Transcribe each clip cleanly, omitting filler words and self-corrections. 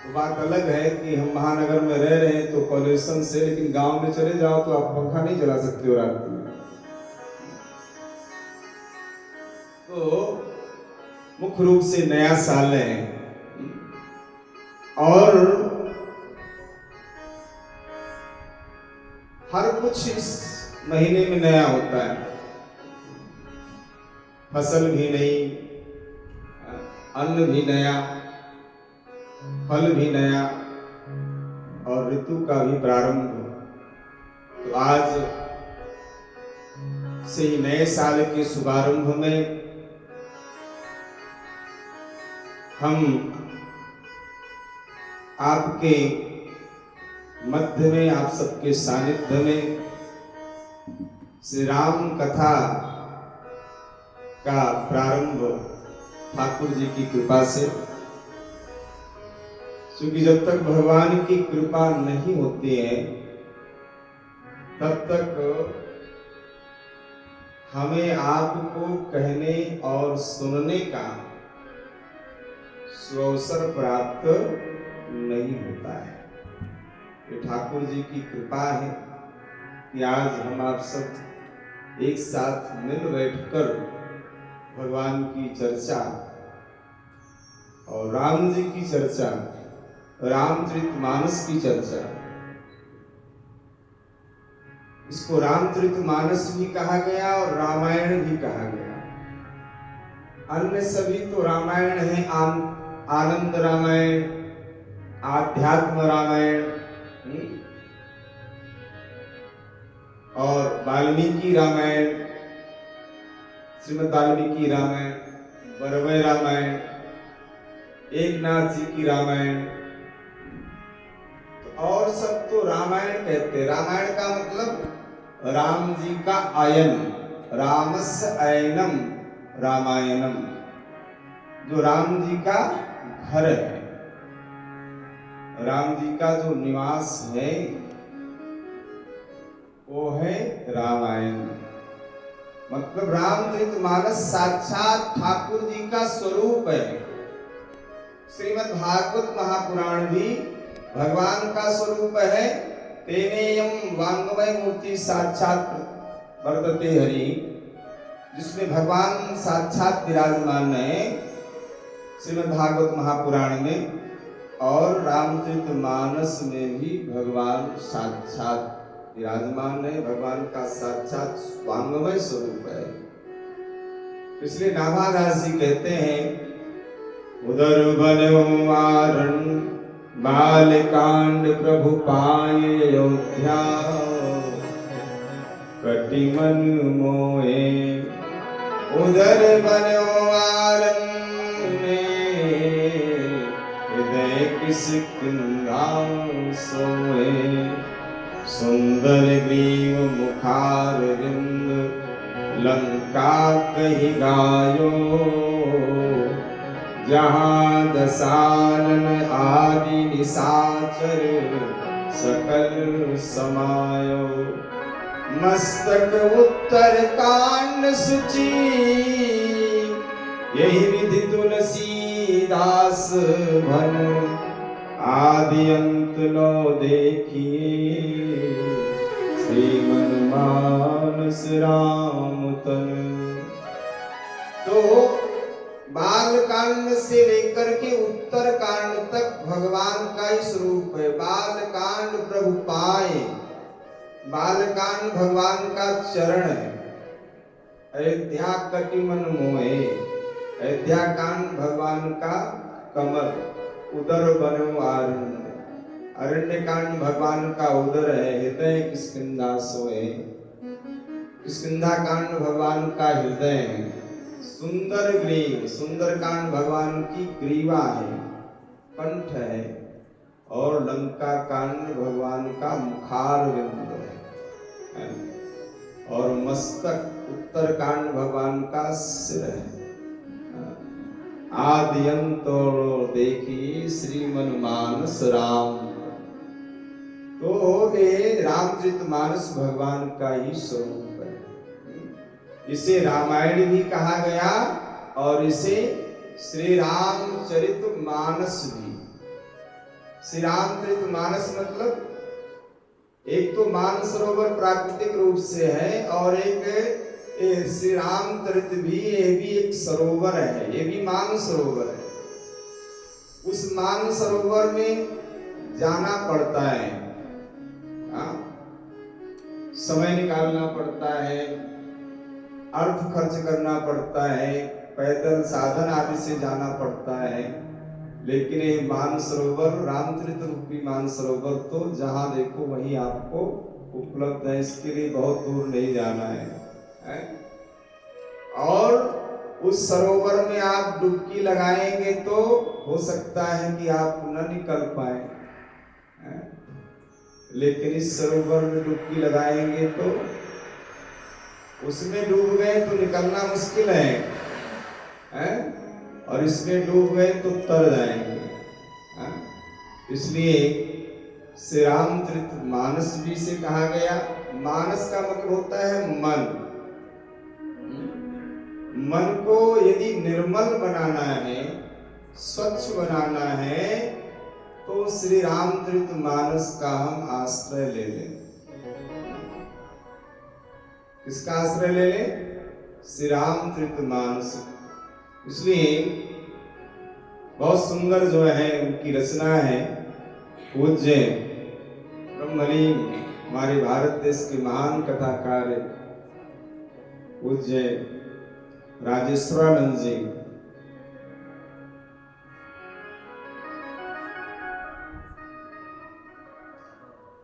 तो बात अलग है कि हम महानगर में रह रहे हैं तो पॉल्यूशन से, लेकिन गांव में चले जाओ तो आप पंखा नहीं चला सकते हो रात में। तो मुख्य रूप से नया साल है और हर कुछ इस महीने में नया होता है। फसल भी नई, अन्न भी नया, फल भी नया और ऋतु का भी प्रारंभ। तो आज से ही नए साल के शुभारंभ में हम आपके मध्य में, आप सबके सानिध्य में श्री राम कथा का प्रारंभ ठाकुर जी की कृपा से, क्योंकि जब तक भगवान की कृपा नहीं होती है तब तक हमें आपको कहने और सुनने का सुअवसर प्राप्त नहीं होता है। ये ठाकुर जी की कृपा है कि आज हम आप सब एक साथ मिल बैठकर भगवान की चर्चा और राम जी की चर्चा, रामचरितमानस की चर्चा, इसको रामचरितमानस भी कहा गया और रामायण भी कहा गया। अन्य सभी तो रामायण है, आनंद रामायण, आध्यात्म रामायण और वाल्मीकि रामायण, श्रीमद् वाल्मीकि रामायण, बरवय रामायण, एकनाथ जी की रामायण, तो और सब तो रामायण कहते हैं। रामायण का मतलब राम जी का आयन, रामस्य अयनम रामायणम, जो राम जी का घर है, राम जी का जो निवास है वो है रामायण। मतलब रामचरितमानस साक्षात ठाकुर जी का स्वरूप है। श्रीमद् भागवत महापुराण भी भगवान का स्वरूप है। तेनेयम वाङ्मय मूर्ति साक्षात वर्तते हरि, जिसमें भगवान साक्षात विराजमान है श्रीमद् भागवत महापुराण में, और रामचरितमानस में भी भगवान साक्षात विराजमान है। भगवान का साक्षात वाङ्मय स्वरूप है। इसलिए नाभादास जी कहते हैं, उदर बनो आरण बालकांड प्रभु पाए अयोध्या, कटिमन मोहे उदर बनो आरण हृदय किस किंगा सोए, सुंदर ग्रीव मुखार विंद लंका कही गायो, जहाँ दशानन आदि निशाचर सकल समायो, मस्तक उत्तर कांड सुचि यही विधि तुलसीदास भन, आदि अंत लो देखिए श्रीमन मानस राम तन। तो बाल कांड से लेकर के उत्तर कांड तक भगवान का ही स्वरूप है। बाल कांड प्रभु पाए, बाल कांड भगवान का चरण है। अयोध्या कटिमन मोहे, अयोध्या कांड भगवान का कमल, उदर बनो आरण्य, अरण्य कांड भगवान का उदर है। हृदय किष्किंधा सोए, किष्किंधा कांड भगवान का हृदय है। सुंदर ग्रीव, सुंदर कांड भगवान की ग्रीवा है, कंठ है। और लंका कांड भगवान का मुखार बिंद है। और मस्तक, उत्तर कांड भगवान का सिर है। आदि अंत देखी श्रीमन मानस राम। तो ये रामचरितमानस भगवान का ही स्वरूप है। इसे रामायण भी कहा गया और इसे श्री रामचरितमानस भी। श्री रामचरित मानस मतलब एक तो मानसरोवर प्राकृतिक रूप से है और एक श्री रामचरित भी, ये भी एक सरोवर है, ये भी मानसरोवर है। उस मानसरोवर में जाना पड़ता है, समय निकालना पड़ता है, अर्थ खर्च करना पड़ता है, पैदल साधन आदि से जाना पड़ता है। लेकिन ये मानसरोवर, रामचरित रूपी मानसरोवर तो जहां देखो वहीं आपको उपलब्ध है। इसके लिए बहुत दूर नहीं जाना है। और उस सरोवर में आप डुबकी लगाएंगे तो हो सकता है कि आप न निकल पाए, लेकिन इस सरोवर में डुबकी लगाएंगे तो उसमें डूब गए तो निकलना मुश्किल है, और इसमें डूब गए तो तर जाएंगे। इसलिए श्री रामचरित मानस भी से कहा गया। मानस का मतलब होता है मन। मन को यदि निर्मल बनाना है, स्वच्छ बनाना है, तो श्री रामचरित मानस का हम आश्रय ले लें। किसका आश्रय ले लें? श्री रामचरित मानस। इसलिए बहुत सुंदर जो है उनकी रचना है। पूज्य ब्रह्मलीन हमारे भारत देश के महान कथाकार पूज्य राजेश्वरानंद जी,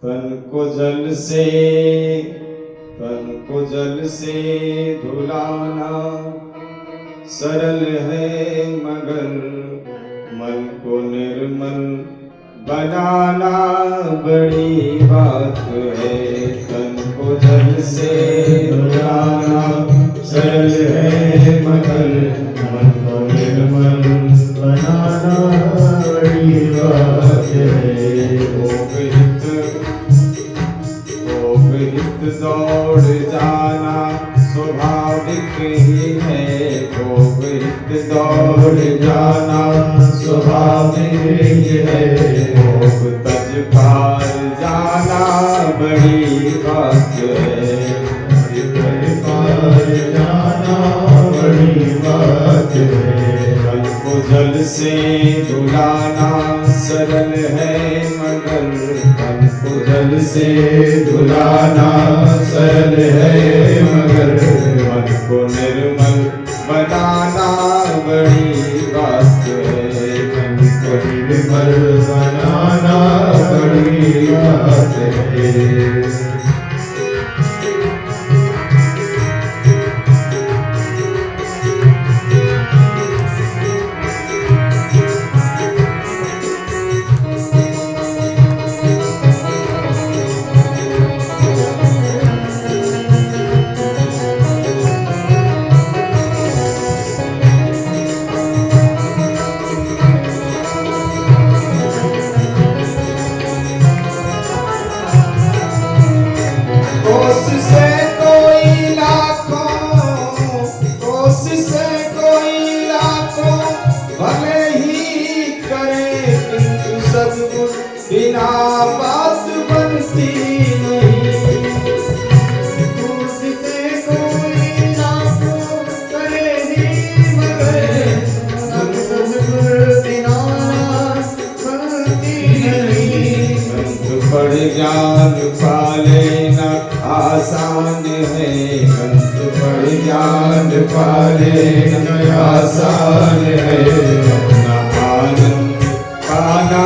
तन को जल से धुलाना सरल है, मगर मन को निर्मल बनाना बड़ी बात है। तन को जल से धुलाना सरल है, मगर मन को निर्मल बनाना बड़ी बात है। भोग हित दौड़ जाना स्वाभाविक ही है। भोग हित दौड़ जाना स्वाभाविक ही है। भोग तज पार जाना बड़ी बात है। पार जाना बड़ी बात है। मन को जल से धुलाना सरल है, मगर मन को जल से धुलाना सरल है, मगर मन को निर्मल बनाना बड़ी बात है। मन को निर्मल बनाना बड़ी बात है। बिना बात बनती नहीं। कोशिशें कोई लाखों करे ही, मगर सद्गुरु बिना बनती नहीं। ग्रंथ पढ़ ज्ञान पा लेना आसान है। ग्रंथ पढ़ ज्ञान पा लेना आसान है। अपना आनंद पाना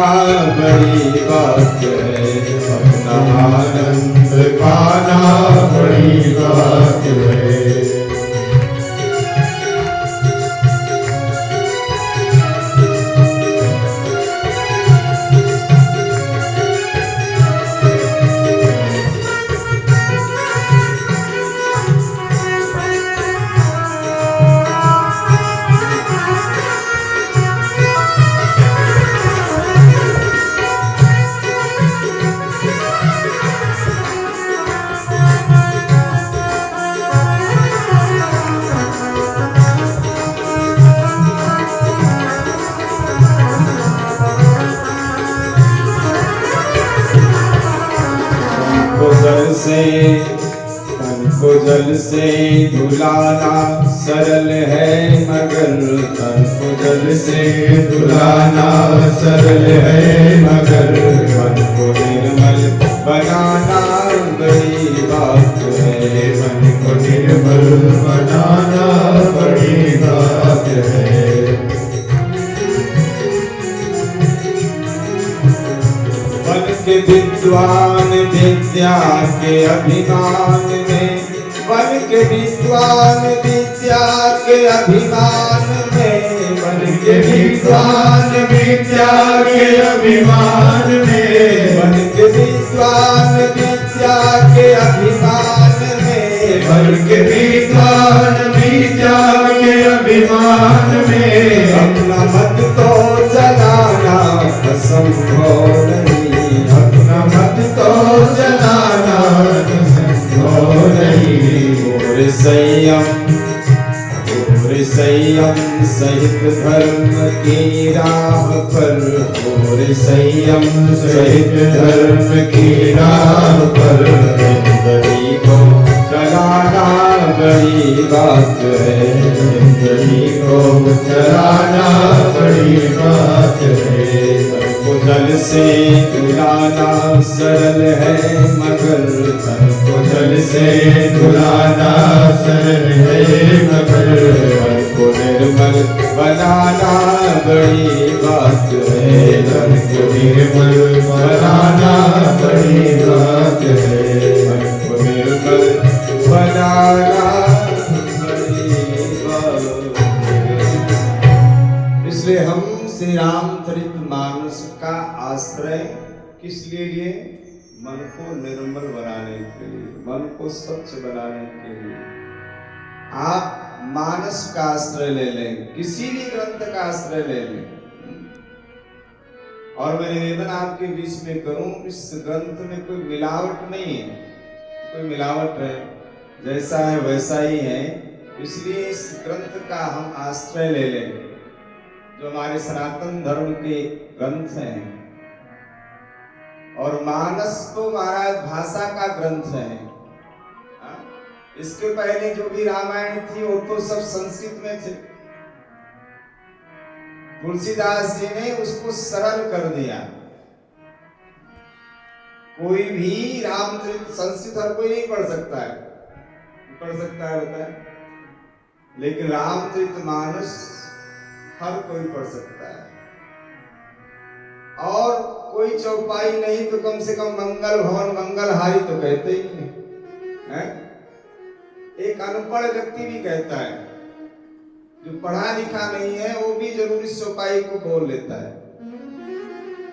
बड़ी बात है। अपना आनंद पाना बड़ी बात है। जल से धुलाना सरल है मगर तन को जल से धुलाना सरल है मगर मन को निर्मल बनाना बड़ी बात है। मन को निर्मल बनाना बड़ी बात है। मन के विद्वान विद्या के अभिमान में, मन के विद्वान विद्या के अभिमान में, मन के विद्वान विद्या के अभिमान में, मन के विद्वान विद्या के अभिमान में, मन के विद्वान विद्या के अभिमान में अपना मत तो जलाना असंभव नहीं, अपना मत तो जलाना असंभव नहीं। और संयम सहित धर्म की राह पर, और संयम सहित धर्म की राह पर जिंदगी को चलाना बड़ी बात है। जिंदगी को चलाना बड़ी बात है। को जल से धुलाना सरल है मगर तन को जल से धुलाना सरल है मगर मन को निर्मल बनाना बड़ी बात है। मन को निर्मल बनाना बड़ी बात है। मन को निर्मल बनाना बड़ी बात है। इसलिए हम श्री रामचरितमानस का आश्रय किस लिए लिए? मन को निर्मल बनाने के लिए, मन को स्वच्छ बनाने के लिए। आप मानस का आश्रय ले लें, किसी भी ग्रंथ का आश्रय ले लें। और मैं निवेदन आपके बीच में करूं, इस ग्रंथ में कोई मिलावट नहीं है। कोई मिलावट है जैसा है वैसा ही है। इसलिए इस ग्रंथ का हम आश्रय ले लें, जो हमारे सनातन धर्म के ग्रंथ हैं। और मानस तो महाराज भाषा का ग्रंथ है। इसके पहले जो भी रामायण थी वो तो सब संस्कृत में थे। तुलसीदास जी ने उसको सरल कर दिया। कोई भी रामचरित संस्कृत हर कोई नहीं पढ़ सकता है, पढ़ सकता है बताए, लेकिन रामचरितमानस हर कोई पढ़ सकता है। और कोई चौपाई नहीं तो कम से कम मंगल भवन मंगलहारी तो कहते ही हैं। एक अनपढ़ व्यक्ति भी कहता है, जो पढ़ा लिखा नहीं है वो भी जरूर इस चौपाई को बोल लेता है।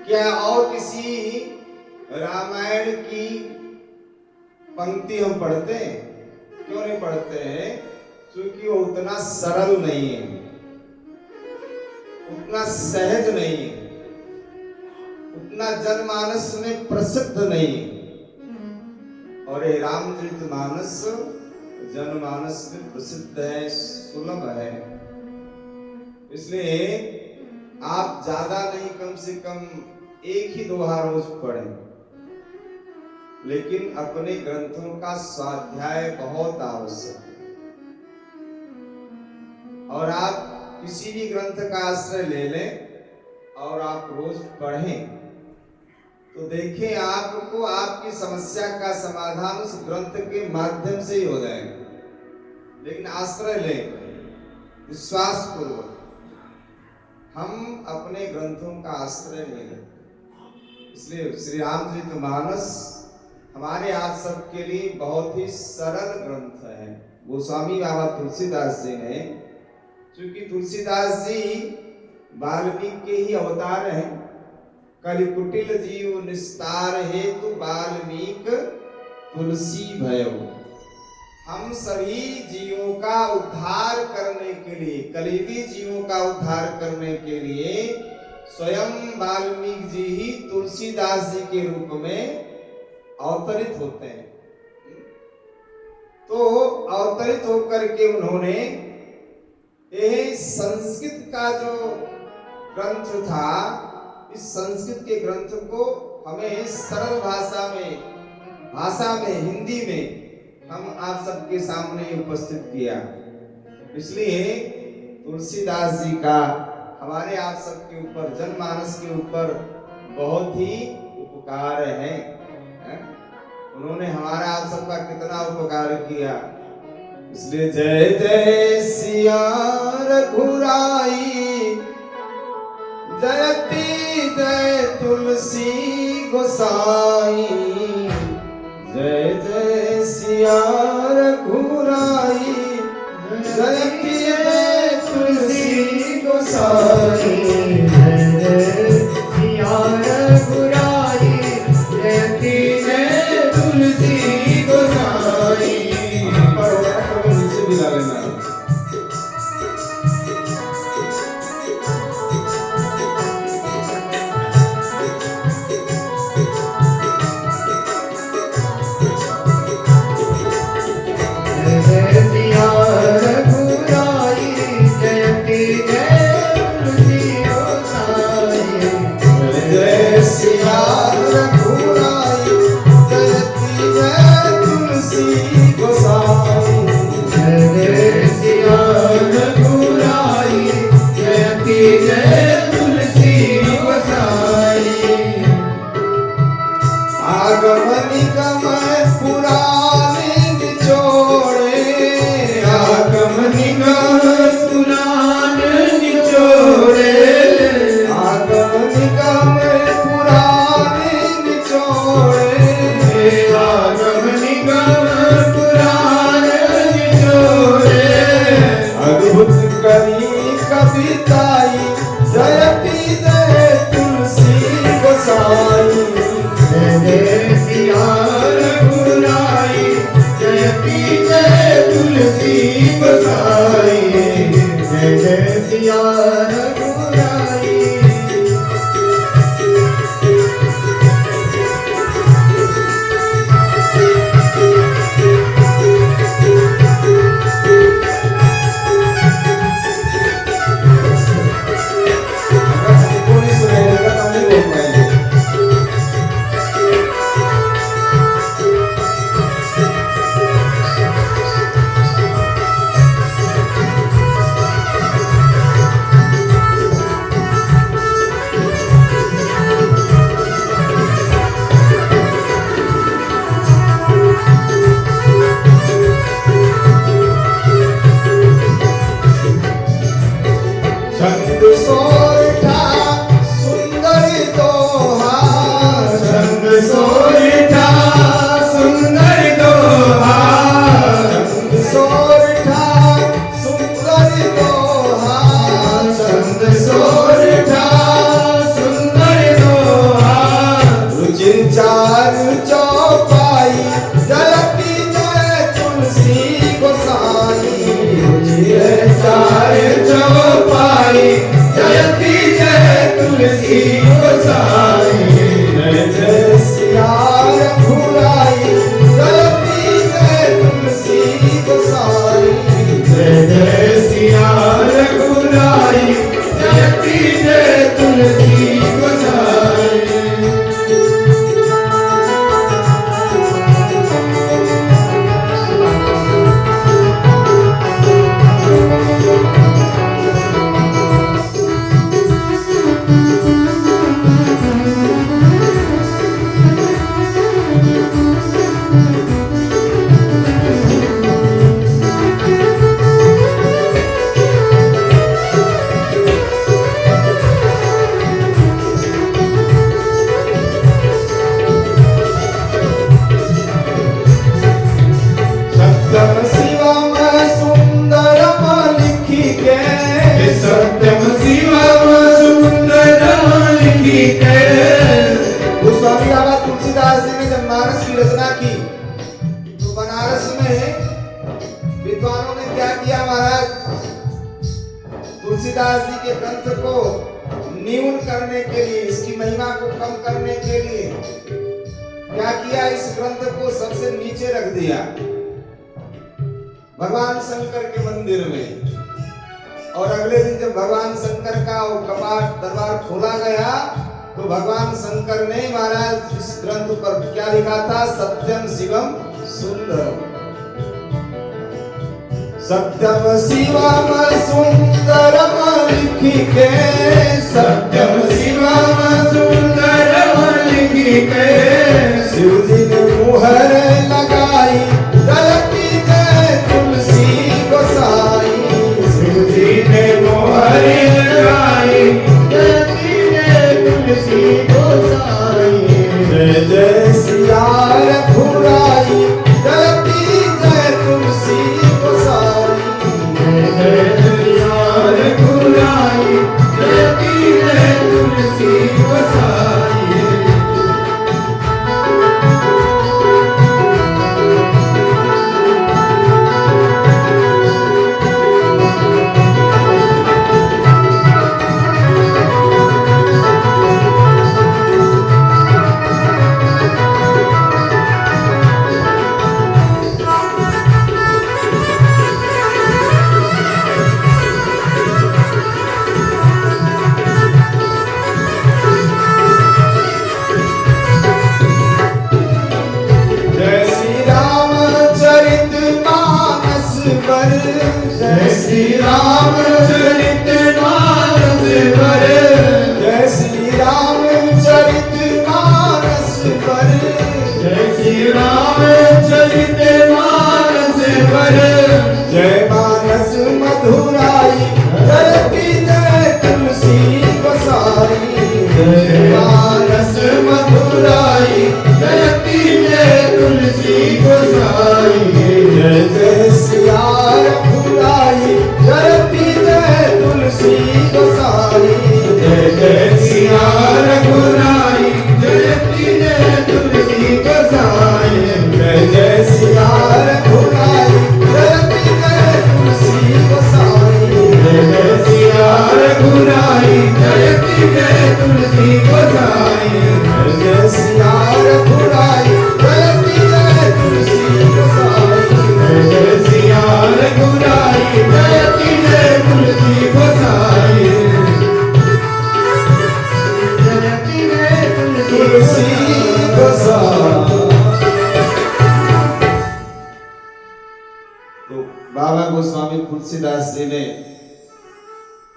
क्या और किसी रामायण की पंक्ति हम पढ़ते हैं? क्यों नहीं पढ़ते हैं? क्योंकि वो उतना सरल नहीं है, उतना सहज नहीं है, उतना जनमानस में प्रसिद्ध नहीं। और ये रामचरितमानस जनमानस में प्रसिद्ध है, सुलभ है। इसलिए आप ज्यादा नहीं, कम से कम एक ही दोहा रोज पढ़ें, लेकिन अपने ग्रंथों का स्वाध्याय बहुत आवश्यक है। और आप किसी भी ग्रंथ का आश्रय ले लें और आप रोज पढ़ें तो देखें आपको आपकी समस्या का समाधान उस ग्रंथ के माध्यम से ही हो जाएगा। लेकिन आश्रय लें विश्वास पूर्वक। हम अपने ग्रंथों का आश्रय नहीं लेते। इसलिए श्री रामचरितमानस हमारे आज सबके लिए बहुत ही सरल ग्रंथ है। गोस्वामी बाबा तुलसीदास जी ने, क्योंकि तुलसीदास जी वाल्मीकि के ही अवतार हैं। कलिकुटिल जीव निस्तार हेतु वाल्मीकि तुलसी भयो। हम सभी जीवों का उद्धार करने के लिए, कलियुगी जीवों का उद्धार करने के लिए स्वयं वाल्मीकि जी ही तुलसीदास जी के रूप में अवतरित होते हैं। तो अवतरित होकर के उन्होंने यह संस्कृत का जो ग्रंथ था, इस संस्कृत के ग्रंथ को हमें सरल भाषा में हिंदी में हम आप सबके सामने उपस्थित किया। इसलिए तुलसीदास जी का हमारे आप सबके ऊपर, जनमानस के ऊपर बहुत ही उपकार है। उन्होंने हमारा आप सबका कितना उपकार किया। इसलिए जय जय सिया रघुराई, जयति जय तुलसी गोसाई। जय जय सिया रघुराई, जयति जय तुलसी गोसाई। जय जय सिया रघुराई, जयति जय तुलसी गोसाई। नीचे भी ला लेना। तुलसीदास जी के ग्रंथ को न्यून करने के लिए, इसकी महिमा को कम करने के लिए क्या किया, इस ग्रंथ को सबसे नीचे रख दिया भगवान शंकर के मंदिर में। और अगले दिन जब भगवान शंकर का कपाट दरबार खोला गया तो भगवान शंकर ने महाराज इस ग्रंथ पर क्या लिखा था, सत्यम शिवम सुंदरम। सत्यम शिवम सुंदरम लिखिके सत्यम शिवम सुंदरम लिखिके शिव जी ने मुहर लगाई गलती जय तुलसी गोसाई शिव जी ने मोहर लगाई गलती जय तुलसी गोसाई जय जय सिया रघुराई गलती जय तुलसी गोसाई जय सिया रघुराई गलती जय तुलसी गोसाई जय श्री राम चरित मानस पर जय श्री राम चरित मानस पर जय श्री राम चरित मानस पर जय श्री राम चरित मानस पर जय मानस मधुराई गलती जय तुलसी गोसाई जय मानस मधुराई गलती जय तुलसी गोसाई जय जय सिया रघुराई गलती जय तुलसी गोसाई जय जय सिया रघुराई गलती जय तुलसी गोसाई जय जय सिया रघुराई गलती जय तुलसी गोसाई जय जय सिया रघुराई गलती जय तुलसी गोसाई जय जय सिया रघुराई गलती जय तुलसी गोसाई जय जय सिया रघुराई गलती जय तुलसी गोसाई गलती जय तुलसी गोसाई। तो बाबा गोस्वामी तुलसीदास जी ने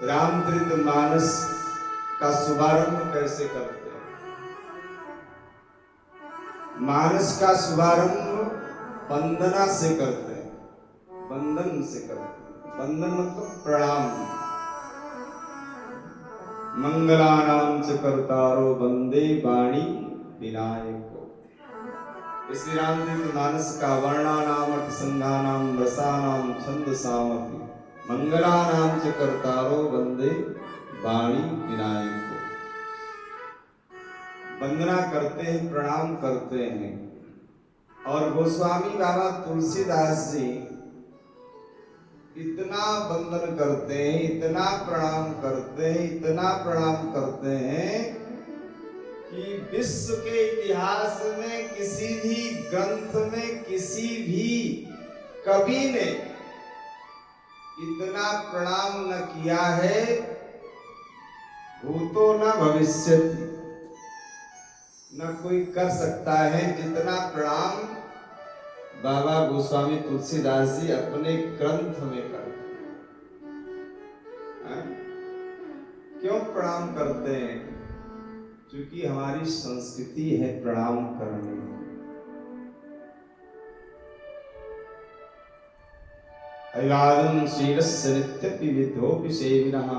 रामचरित मानस का शुभारंभ कैसे करते हैं? मानस का शुभारंभ वंदना से करते हैं, वंदन से करते हैं। वंदन मतलब प्रणाम। मंगलानाम च कर्तारो वंदे वाणी विनायको। श्री रामचरित मानस का वर्णानाम अर्थ संज्ञानाम रसानाम छंदसामपि मंगलानाम च कर्तारो वंदे वाणी विनायको। वंदना करते हैं, प्रणाम करते हैं। और गोस्वामी बाबा तुलसीदास जी इतना वंदन करते हैं, इतना प्रणाम करते हैं, इतना प्रणाम करते हैं कि विश्व के इतिहास में किसी भी ग्रंथ में किसी भी कवि ने इतना प्रणाम न किया है, भूतो न भविष्यति, न कोई कर सकता है जितना प्रणाम बाबा गोस्वामी तुलसीदास जी अपने ग्रंथ में करते हैं। क्यों प्रणाम करते हैं? क्योंकि हमारी संस्कृति है प्रणाम करने। अभिवादन शीलस्य नित्यपि विद्धोपि सेविनः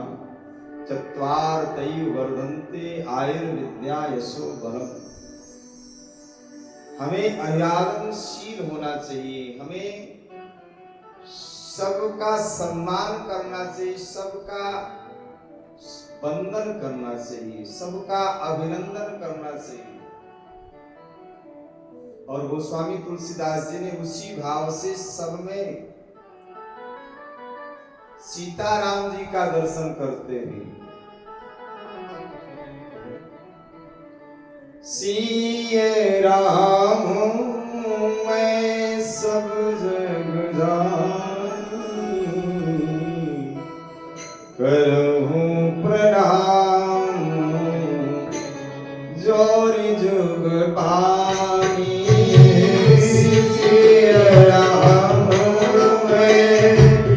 चत्वार तैः वर्धन्ते आयुर्विद्या यशो बलम्। हमें अभिवादनशील होना चाहिए, हमें सबका सम्मान करना चाहिए, सबका वंदन करना चाहिए, सबका अभिनंदन करना चाहिए। और गोस्वामी तुलसीदास जी ने उसी भाव से सब में सीताराम जी का दर्शन करते हैं। सिये राम मैं सब जग जानी, करहूं प्रणाम जोरि जुग पानी। सिये राम मैं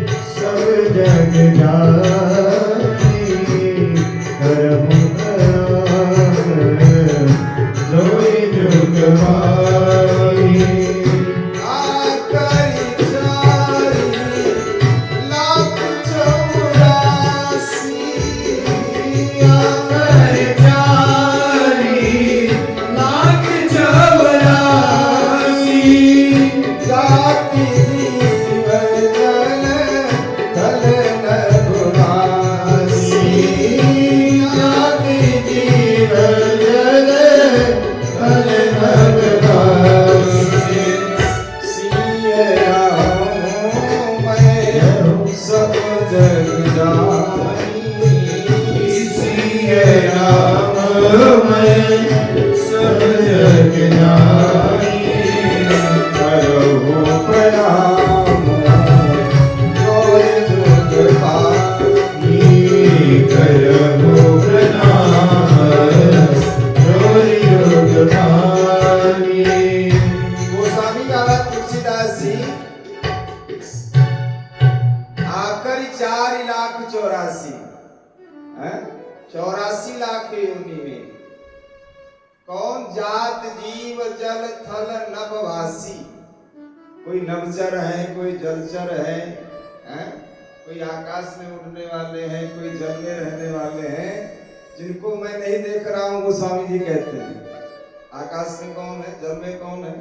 मैं सब जग जानी करो प्रणाम जोर जुग पानी करो प्रणाम जोर युग पानी। गोस्वामी बाबा तुलसीदास जी आकर 4,84,000 84 लाख योनि में कौन जात जीव जल थल नभवासी, कोई नभचर है, कोई जलचर है, कोई आकाश में उड़ने वाले हैं, कोई जल में रहने वाले हैं, जिनको मैं नहीं देख रहा हूं। गोस्वामी जी कहते हैं आकाश में कौन है, जल में कौन है?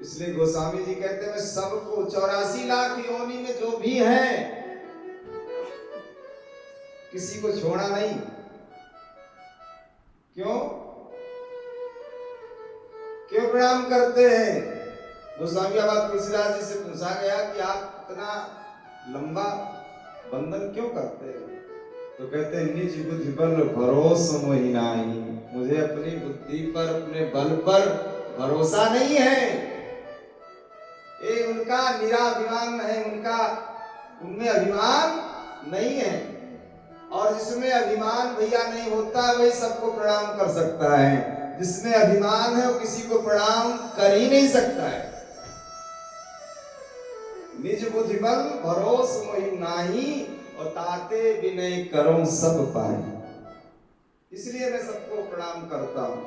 इसलिए गोस्वामी जी कहते हैं मैं सबको 84 लाख योनि में जो भी है किसी को छोड़ा नहीं। क्यों क्यों प्रणाम करते हैं? गोस्वामी बाबा तुलसीदास जी से पूछा गया कि आप इतना लंबा बंधन क्यों करते हैं? तो कहते हैं निज बुद्धि बल भरोसा मोहि नाही, मुझे अपनी बुद्धि पर अपने बल पर भरोसा नहीं है। ये उनका निराभिमान है, उनमें अभिमान नहीं है। और जिसमें अभिमान भैया नहीं होता वही सबको प्रणाम कर सकता है, जिसमें अभिमान है वो किसी को प्रणाम कर ही नहीं सकता है। निज बुद्धि बल भरोस मोहि नाही और ताते विनय करो सब पाए। इसलिए मैं सबको प्रणाम करता हूं।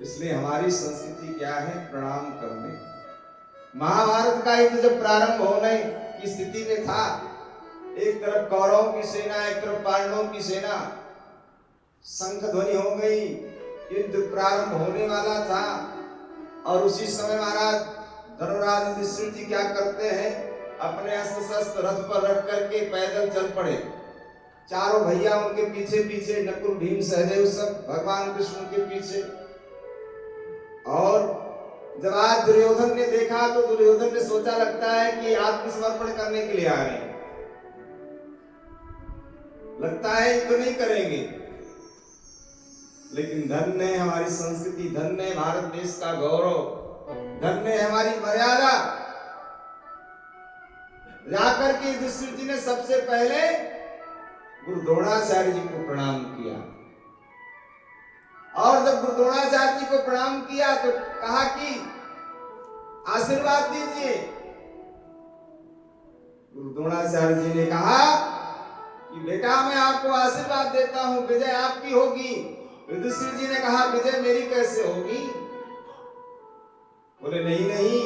इसलिए हमारी संस्कृति क्या है? प्रणाम करने। महाभारत का युद्ध जब प्रारंभ होने की स्थिति में था, एक तरफ कौरवों की सेना, एक तरफ पांडवों की सेना, शंख ध्वनि हो गई, युद्ध प्रारंभ होने वाला था। और उसी समय महाराज धर्मराज युधिष्ठिर जी क्या करते हैं? अपने अस्त्र शस्त्र रथ पर रख करके पैदल चल पड़े। चारों भैया उनके पीछे पीछे, नकुल भीम सहदेव सब भगवान कृष्ण के पीछे। और जब आज दुर्योधन ने देखा तो दुर्योधन ने सोचा लगता है कि आत्मसमर्पण करने के लिए आ रहे हैं, लगता है ये तो नहीं करेंगे। लेकिन धन्य है हमारी संस्कृति, धन्य है भारत देश का गौरव, धन्य है हमारी मर्यादा। जाकर के युधिष्ठिर जी ने सबसे पहले गुरु द्रोणाचार्य जी को प्रणाम किया। और जब गुरु द्रोणाचार्य जी को प्रणाम किया तो कहा कि आशीर्वाद दीजिए। गुरु द्रोणाचार्य जी ने कहा कि बेटा मैं आपको आशीर्वाद देता हूं, विजय आपकी होगी। युधिष्ठिर जी ने कहा विजय मेरी कैसे होगी? बोले नहीं नहीं,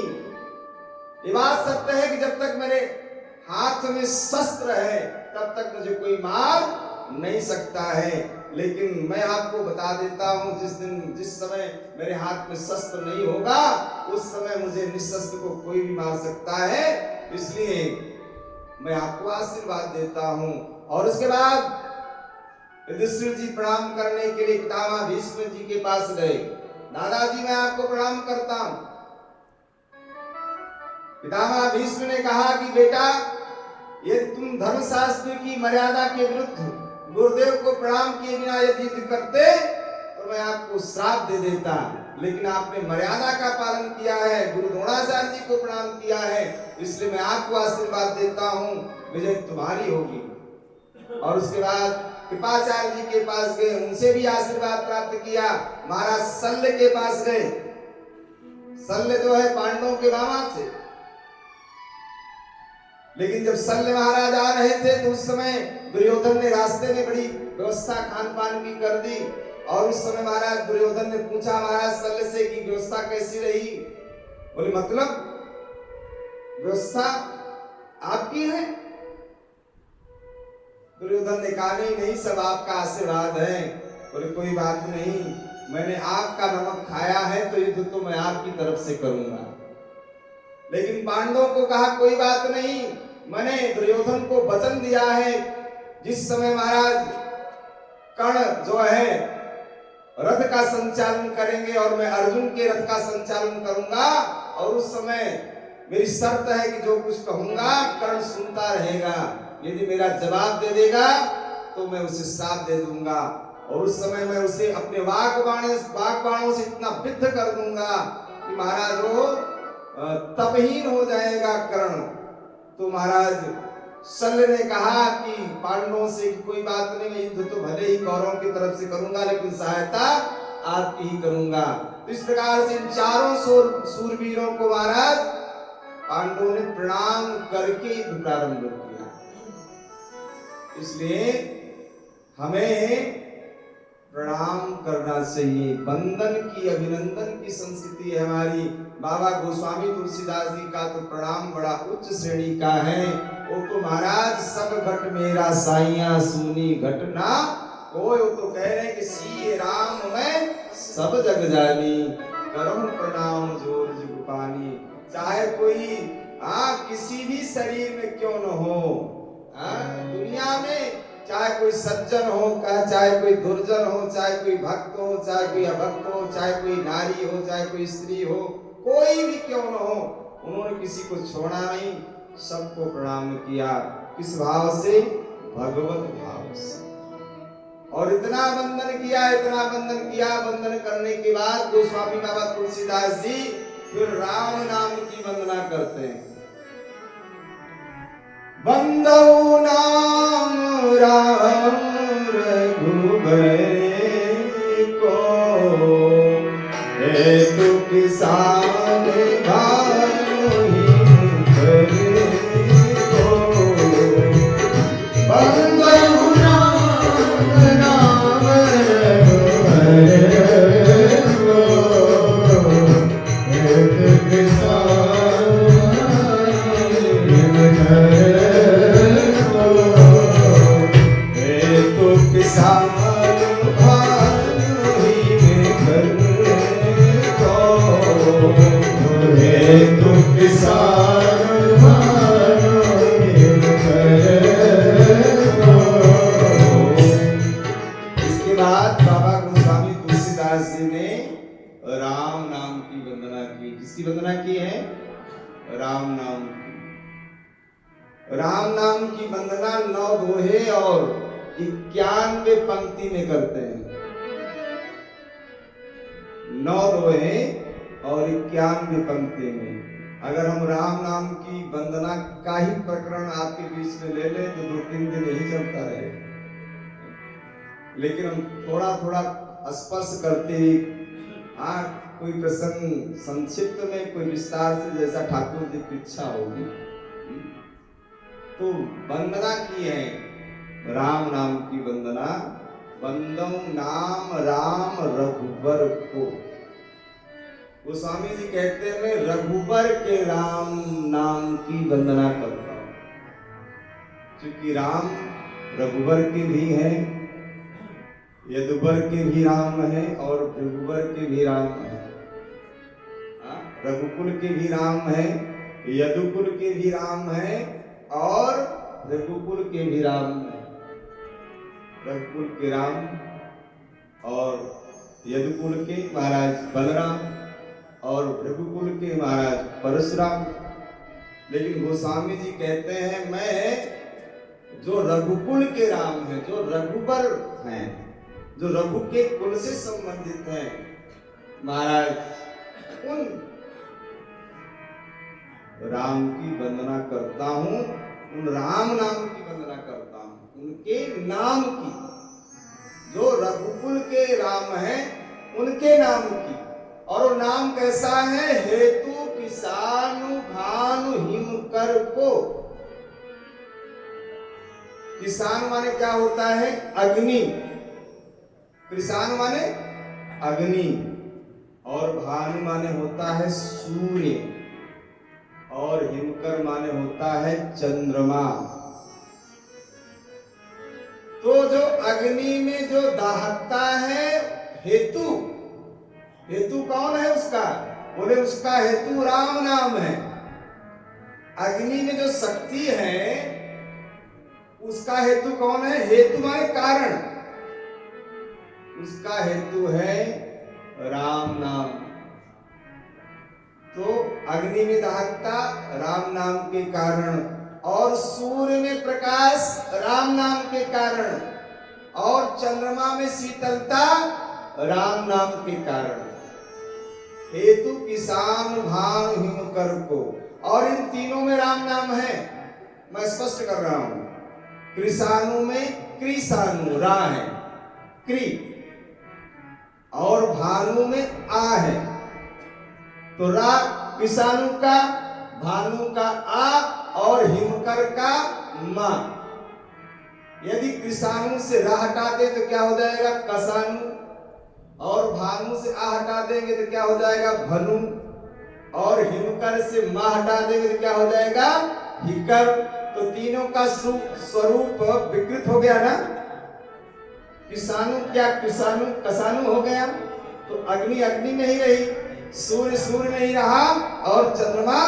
ये बात सत्य है कि जब तक मेरे हाथ में शस्त्र है तब तक मुझे कोई मार नहीं सकता है। लेकिन मैं आपको बता देता हूं, जिस समय मेरे हाथ में शस्त्र नहीं होगा उस समय मुझे निशस्त्र को कोई भी मार सकता है। इसलिए मैं आपको आशीर्वाद देता हूं। और उसके बाद युधिष्ठिर जी प्रणाम करने के लिए पितामह भीष्म जी के पास गए। दादाजी मैं आपको प्रणाम करता हूं। पितामह भीष्म ने कहा कि बेटा ये तुम धर्मशास्त्र की मर्यादा के विरुद्ध गुरुदेव को प्रणाम किए बिना यदि युद्ध करते तो मैं आपको श्राप दे देता। लेकिन आपने मर्यादा का पालन किया है, गुरु द्रोणाचार्य जी को प्रणाम किया है, इसलिए मैं आपको आशीर्वाद देता हूं, विजय तुम्हारी होगी। और उसके बाद कृपाचार्य जी के पास गए, उनसे भी आशीर्वाद प्राप्त किया। महाराज शल्य के पास गए। शल्य जो है पांडवों के मामा थे। लेकिन जब शल्य महाराज आ रहे थे तो उस समय दुर्योधन ने रास्ते में बड़ी व्यवस्था खान पान की कर दी। और उस समय महाराज दुर्योधन ने पूछा महाराज शल्य से कि व्यवस्था कैसी रही? बोले मतलब व्यवस्था आपकी है? दुर्योधन ने कहा नहीं, सब आपका आशीर्वाद है। बोले कोई बात नहीं, मैंने आपका नमक खाया है तो युद्ध तो मैं आपकी तरफ से करूंगा। लेकिन पांडवों को कहा कोई बात नहीं, मैंने दुर्योधन को वचन दिया है जिस समय महाराज कर्ण जो है रथ का संचालन करेंगे और मैं अर्जुन के रथ का संचालन करूंगा, और उस समय मेरी शर्त है कि जो कुछ कहूंगा कर्ण सुनता रहेगा। यदि मेरा जवाब दे देगा तो मैं उसे साथ दे दूंगा, और उस समय मैं उसे अपने वाक बाणों से इतना विद्ध कर दूंगा कि महाराज वो तपहीन हो जाएगा कर्ण। तो महाराज शल्य ने कहा कि पांडवों से कोई बात नहीं, मैं युद्ध तो भले ही कौरवों की तरफ से करूंगा, लेकिन सहायता आपकी ही करूंगा। तो इस प्रकार से इन चारों सूरवीरों को महाराज पांडवों ने प्रणाम करके युद्ध प्रारंभ किया। इसलिए हमें प्रणाम करना चाहिए। वंदन की, अभिनंदन की संस्कृति है हमारी। बाबा गोस्वामी तुलसीदास जी का तो प्रणाम बड़ा उच्च श्रेणी का है। वो तो महाराज सब घट मेरा साइया सुनी घटना, वो तो कह रहे हैं कि सी राम मैं सब जग जानी, करम प्रणाम जोर जुग पानी। चाहे कोई किसी भी शरीर में क्यों न हो, दुनिया में चाहे कोई सज्जन हो, चाहे कोई दुर्जन हो, चाहे कोई भक्त हो, चाहे कोई अभक्त हो, चाहे कोई नारी हो, चाहे कोई स्त्री हो, कोई भी क्यों न हो, उन्होंने किसी को छोड़ा नहीं, सबको प्रणाम किया। किस भाव से? भगवत भाव से। और इतना वंदन किया, इतना वंदन किया। वंदन करने के बाद गोस्वामी बाबा तुलसीदास जी फिर राम नाम की वंदना करते हैं। बंदौ नाम राम रघुबर को, हेतु किसान भानु करे को। बंदौ नाम राम रघुबर को, हेतु किसान इसके बाद बाबा गोस्वामी तुलसीदास जी ने राम नाम की वंदना की। किसकी वंदना की है? राम नाम की। राम नाम की वंदना 9 दोहे और 91 पंक्ति में करते हैं। 9 दोहे और 91 पंक्ति में। अगर हम राम नाम की वंदना का ही प्रकरण आपके बीच में ले लें तो 2-3 दिन यही चलता रहे, लेकिन हम थोड़ा थोड़ा स्पर्श करते ही, कोई प्रसंग संक्षिप्त में, कोई विस्तार से, जैसा ठाकुर जी की इच्छा होगी। तो वंदना की है राम नाम की वंदना। वंदौ नाम राम रघुबर को। गोस्वामी जी कहते हैं मैं रघुबर के राम नाम की वंदना करता हूं, क्योंकि राम रघुबर के भी हैं, यदुबर के भी राम है और रघुबर के भी राम है। रघुकुल के भी राम है, यदुकुल के भी राम है और रघुकुल के भी राम है। रघुकुल के राम और यदुकुल के महाराज बलराम और रघुकुल के महाराज परशुराम। लेकिन गोस्वामी जी कहते हैं मैं जो रघुकुल के राम है, जो रघुबर हैं, जो रघु के कुल से संबंधित हैं महाराज, उन राम की वंदना करता हूं, उन राम नाम की वंदना करता हूं, उनके नाम की, जो रघुकुल के राम हैं उनके नाम की। और वो नाम कैसा है? हेतु किसानु भानु हिम कर को। किसान माने क्या होता है? अग्नि। किसान माने अग्नि, और भानु माने होता है सूर्य, और हिमकर माने होता है चंद्रमा। तो जो अग्नि में जो दाहकता है हेतु, हेतु कौन है उसका? बोले उसका हेतु राम नाम है। अग्नि में जो शक्ति है उसका हेतु कौन है? हेतु माने कारण, उसका हेतु है राम नाम। तो अग्नि में दाहकता राम नाम के कारण, और सूर्य में प्रकाश राम नाम के कारण, और चंद्रमा में शीतलता राम नाम के कारण। हेतु किसान भान हिम कर को, और इन तीनों में राम नाम है। मैं स्पष्ट कर रहा हूं, कृषाणु में कृषाणु रा है, कृ, और भानु में आ है। तो रा कृषाणु का, भानु का आ, और हिमकर का मा। यदि कृषाणु से रा हटा दे तो क्या हो जाएगा? कसानु। और भानु से आ हटा देंगे तो क्या हो जाएगा? भनु। और हिमकर से मा हटा देंगे तो क्या हो जाएगा? हिकर। तो तीनों का स्वरूप विकृत हो गया ना। किसानु क्या कृषाणु कसानु हो गया, तो अग्नि अग्नि नहीं रही, सूर्य सूर्य नहीं रहा, और चंद्रमा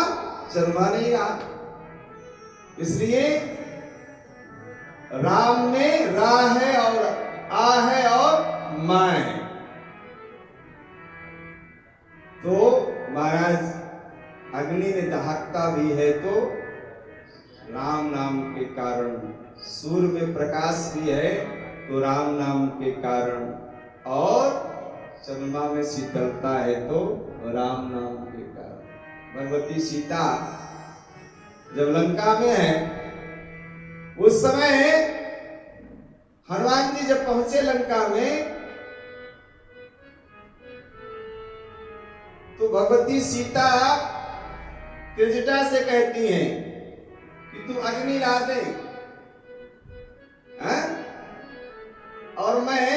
चंद्रमा नहीं रहा। इसलिए राम में रा है और आ है और मा है। तो महाराज अग्नि में दहकता भी है तो राम नाम के कारण, सूर्य में प्रकाश भी है तो राम नाम के कारण, और चंद्रमा में शीतलता है तो राम नाम के कारण। भगवती सीता जब लंका में है, उस समय हनुमान जी जब पहुंचे लंका में, तो भगवती सीता त्रिजटा से कहती हैं कि तू अग्नि ला दे, और मैं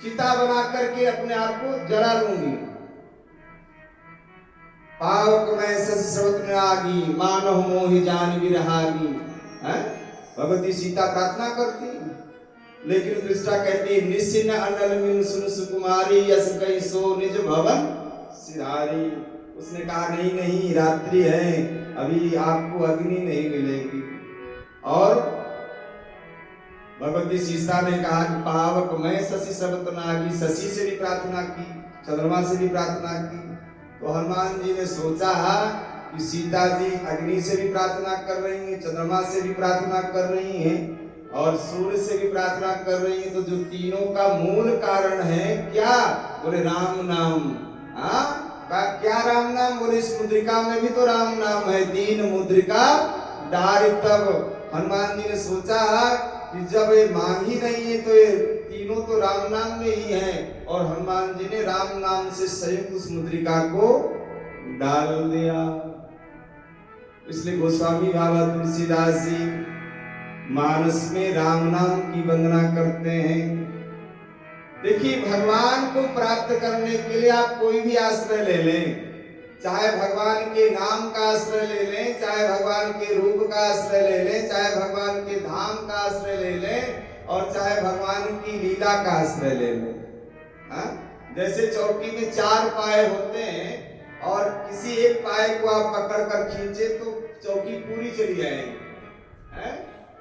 चिता बना करके अपने आप को जला लूंगी। पावक में सस सर्वत्र आगी, मानव मोहि जान विरहागी। भगवती सीता प्रार्थना करती, लेकिन त्रिजटा कहती निसिन अनल मिन सुन सुकुमारी, यस कई सो निज भवन सिधारी। उसने कहा नहीं नहीं, रात्रि है, अभी आपको अग्नि नहीं मिलेगी। और भगवती सीता ने कहा कि पावक में शशि सर्वत्र नागी, शशि से भी प्रार्थना की, चंद्रमा से भी प्रार्थना की। तो हनुमान जी ने सोचा कि सीता जी अग्नि से भी प्रार्थना कर रही हैं, चंद्रमा से भी प्रार्थना कर रही हैं, और सूर्य से भी प्रार्थना कर रही हैं, तो जो तीनों का मूल कारण है क्या? बोले राम नाम। क्या राम नाम? बोले इस मुद्रिका में भी तो राम नाम है, दीन मुद्रिका डारि तब। हनुमान जी ने सोचा कि जब ये मांग ही नहीं है तो ये तीनों तो राम नाम में ही है, और हनुमान जी ने राम नाम से संयुक्त उस मुद्रिका को डाल दिया। इसलिए गोस्वामी बाबा तुलसीदास जी मानस में राम नाम की वंदना करते हैं। देखिए, भगवान को प्राप्त करने के लिए आप कोई भी आश्रय ले लें, चाहे भगवान के नाम का आश्रय ले लें, चाहे भगवान के रूप का आश्रय ले लें, चाहे भगवान के धाम का आश्रय ले लें, और चाहे भगवान की लीला का आश्रय ले लें। जैसे चौकी में 4 पाए होते हैं, और किसी एक पाए को आप पकड़ कर खींचे तो चौकी पूरी चली जाएगी।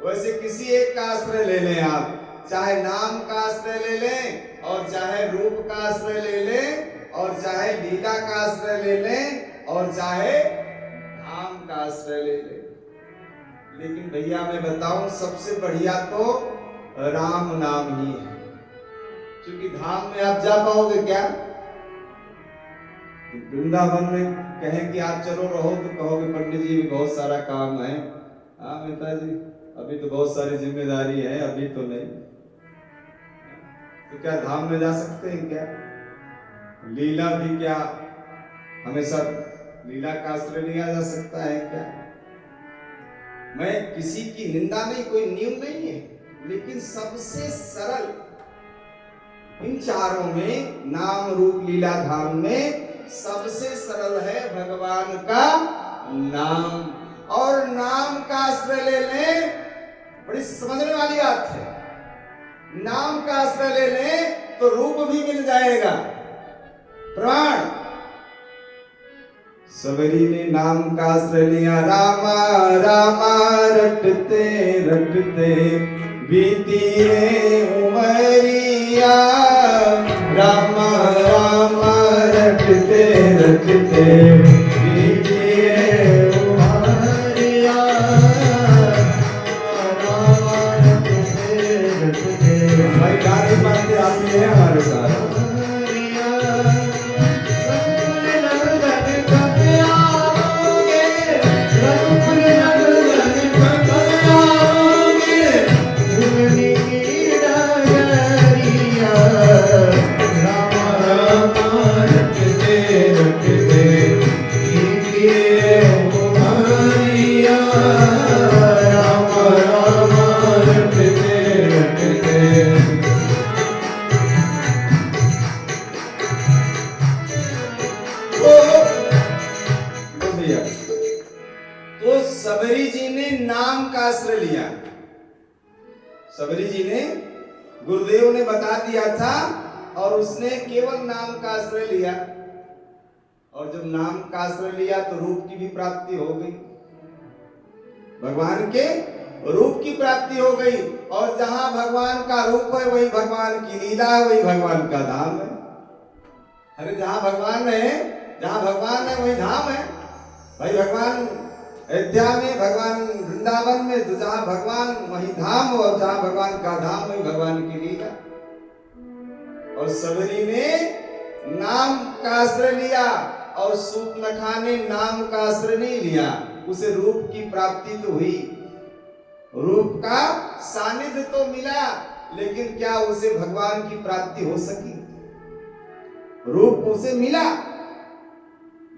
वैसे किसी एक का आश्रय ले लें आप, चाहे नाम का आश्रय ले लें, और चाहे रूप का आश्रय ले लें, और चाहे लीला का आश्रय ले लें, और चाहे धाम का आश्रय ले लें। लेकिन भैया मैं बताऊं, सबसे बढ़िया तो राम नाम ही है। क्योंकि धाम में आप जा पाओगे क्या? वृंदावन में कहें कि आप चलो रहो तो कहोगे पंडित जी बहुत सारा काम है। हाँ मेहता जी, अभी तो बहुत सारी जिम्मेदारी है, अभी तो नहीं। तो क्या धाम में जा सकते हैं क्या? लीला भी क्या हमेशा लीला का आश्रय लिया जा सकता है क्या? मैं किसी की निंदा नहीं, कोई नियम नहीं है, लेकिन सबसे सरल इन चारों में, नाम रूप लीला धाम में सबसे सरल है भगवान का नाम। और नाम का आश्रय ले लें, बड़ी समझने वाली बात है। नाम का आश्रय ले लें तो रूप भी मिल जाएगा। प्रमाण, सबरी ने नाम का आश्रय लिया, रामा रामा रटते रटते बीती उमरिया, रामा रामा रटते रटते बीती उमरिया। सबरी जी ने, गुरुदेव ने बता दिया था और उसने केवल नाम का आश्रय लिया, और जब नाम का आश्रय लिया तो रूप की भी प्राप्ति हो गई, भगवान के रूप की प्राप्ति हो गई। और जहां भगवान का रूप है वही भगवान की लीला है, वही भगवान का धाम है। अरे जहां भगवान है वही धाम है भाई। भगवान अयोध्या में, भगवान वृंदावन में, तो जहां भगवान वही धाम, और जहां भगवान का धाम वही भगवान की लीला। और सबरी ने नाम का आश्रय लिया और सूर्पनखा ने नाम का आश्रय नहीं लिया। उसे रूप की प्राप्ति तो हुई, रूप का सानिध्य तो मिला, लेकिन क्या उसे भगवान की प्राप्ति हो सकी? रूप उसे मिला,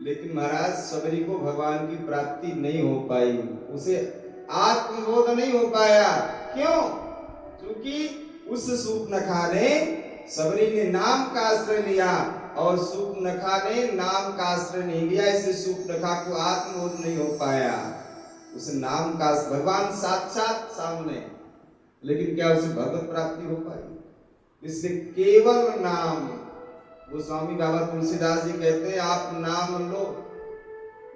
लेकिन महाराज सबरी को भगवान की प्राप्ति नहीं हो पाई, उसे आत्मबोध नहीं हो पाया। क्यों? क्योंकि उस सूर्पनखा ने, सबरी ने नाम का आश्रय लिया और सूर्पनखा ने नाम का आश्रय नहीं लिया, इसलिए सूर्पनखा को आत्मबोध नहीं हो पाया। उसे नाम का, भगवान साक्षात सामने, लेकिन क्या उसे भगवत प्राप्ति हो पाई? इसलिए केवल नाम, वो स्वामी बाबा तुलसीदास जी कहते हैं आप नाम लो,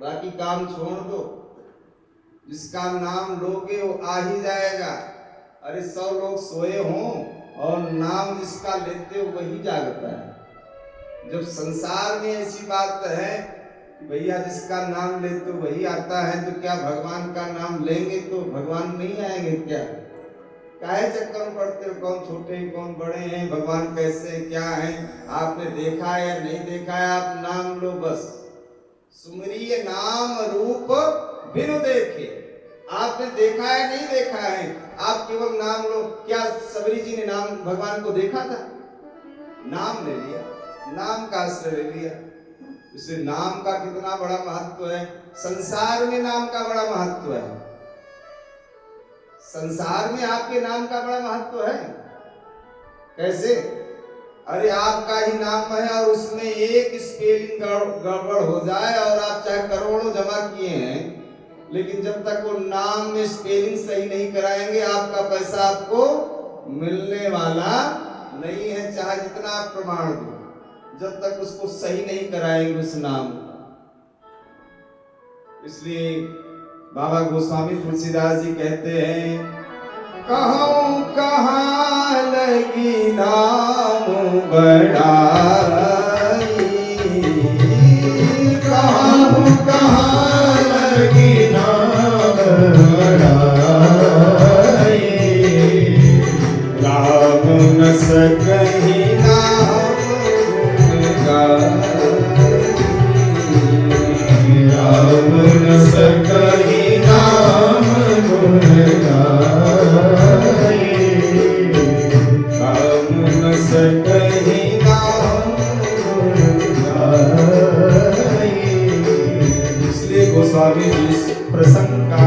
बाकी काम छोड़ दो। जिसका नाम लोगे वो आ ही जाएगा। अरे 100 लोग सोए हों और नाम जिसका लेते हो वही जागता है। जब संसार में ऐसी बात है कि भैया जिसका नाम लेते हो वही आता है, तो क्या भगवान का नाम लेंगे तो भगवान नहीं आएंगे क्या? काहे चक्कर में पड़ते हो? कौन छोटे हैं कौन बड़े हैं, भगवान कैसे हैं, क्या है, आपने देखा है या नहीं देखा है? आप नाम लो बस। सुमरिय नाम रूप बिनु देखे। आपने देखा है नहीं देखा है, आप केवल नाम लो। क्या सबरी जी ने नाम भगवान को देखा था? नाम ले लिया, नाम का आश्रय ले लिया। इसलिए नाम का कितना बड़ा महत्व है। संसार में नाम का बड़ा महत्व है। संसार में आपके नाम का बड़ा महत्व है। कैसे? अरे आपका ही नाम है और उसमें एक स्पेलिंग गड़बड़ हो जाए और आप चाहे करोड़ों जमा किए हैं, लेकिन जब तक वो नाम में स्पेलिंग सही नहीं कराएंगे आपका पैसा आपको मिलने वाला नहीं है, चाहे जितना आप प्रमाण दो। जब तक उसको सही नहीं कराएंगे उस नाम। इसलिए बाबा गोस्वामी तुलसीदास जी कहते हैं, कहूं कहाँ लगी नाम बड़ाई, कहूं कहाँ लगी नाम बड़ाई, राम न सकहि नाम गाई, राम न सकहि नाम गुण गाई, राम न सकहि नाम गुण गाई। इसलिए गोस्वामी जी इस प्रसंग का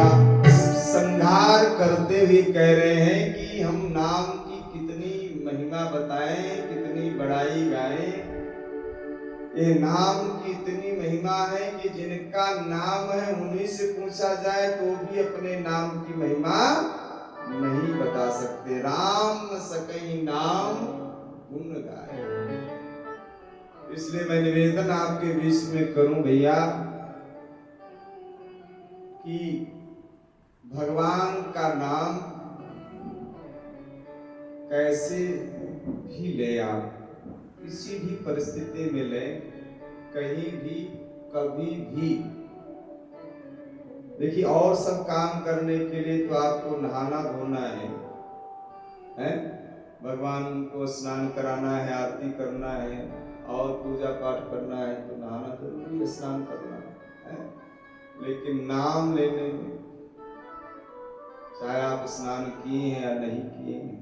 संहार करते हुए कह रहे हैं कि हम नाम की कितनी महिमा बताएं, कितनी बड़ाई गाएं। ये नाम की इतनी महिमा है कि जिनका नाम है उन्हीं से पूछा जाए तो भी अपने नाम की महिमा नहीं बता सकते। राम न सकहि नाम गुण गाए। इसलिए मैं निवेदन आपके बीच में करूं भैया कि भगवान का नाम कैसे भी ले, आप किसी भी परिस्थिति में ले, कहीं भी कभी भी। देखिए और सब काम करने के लिए तो आपको नहाना धोना है? भगवान को स्नान कराना है, आरती करना है और पूजा पाठ करना है तो नहाना जरूरी है, स्नान करना है। लेकिन नाम लेने में चाहे आप स्नान किए हैं या नहीं किए हैं,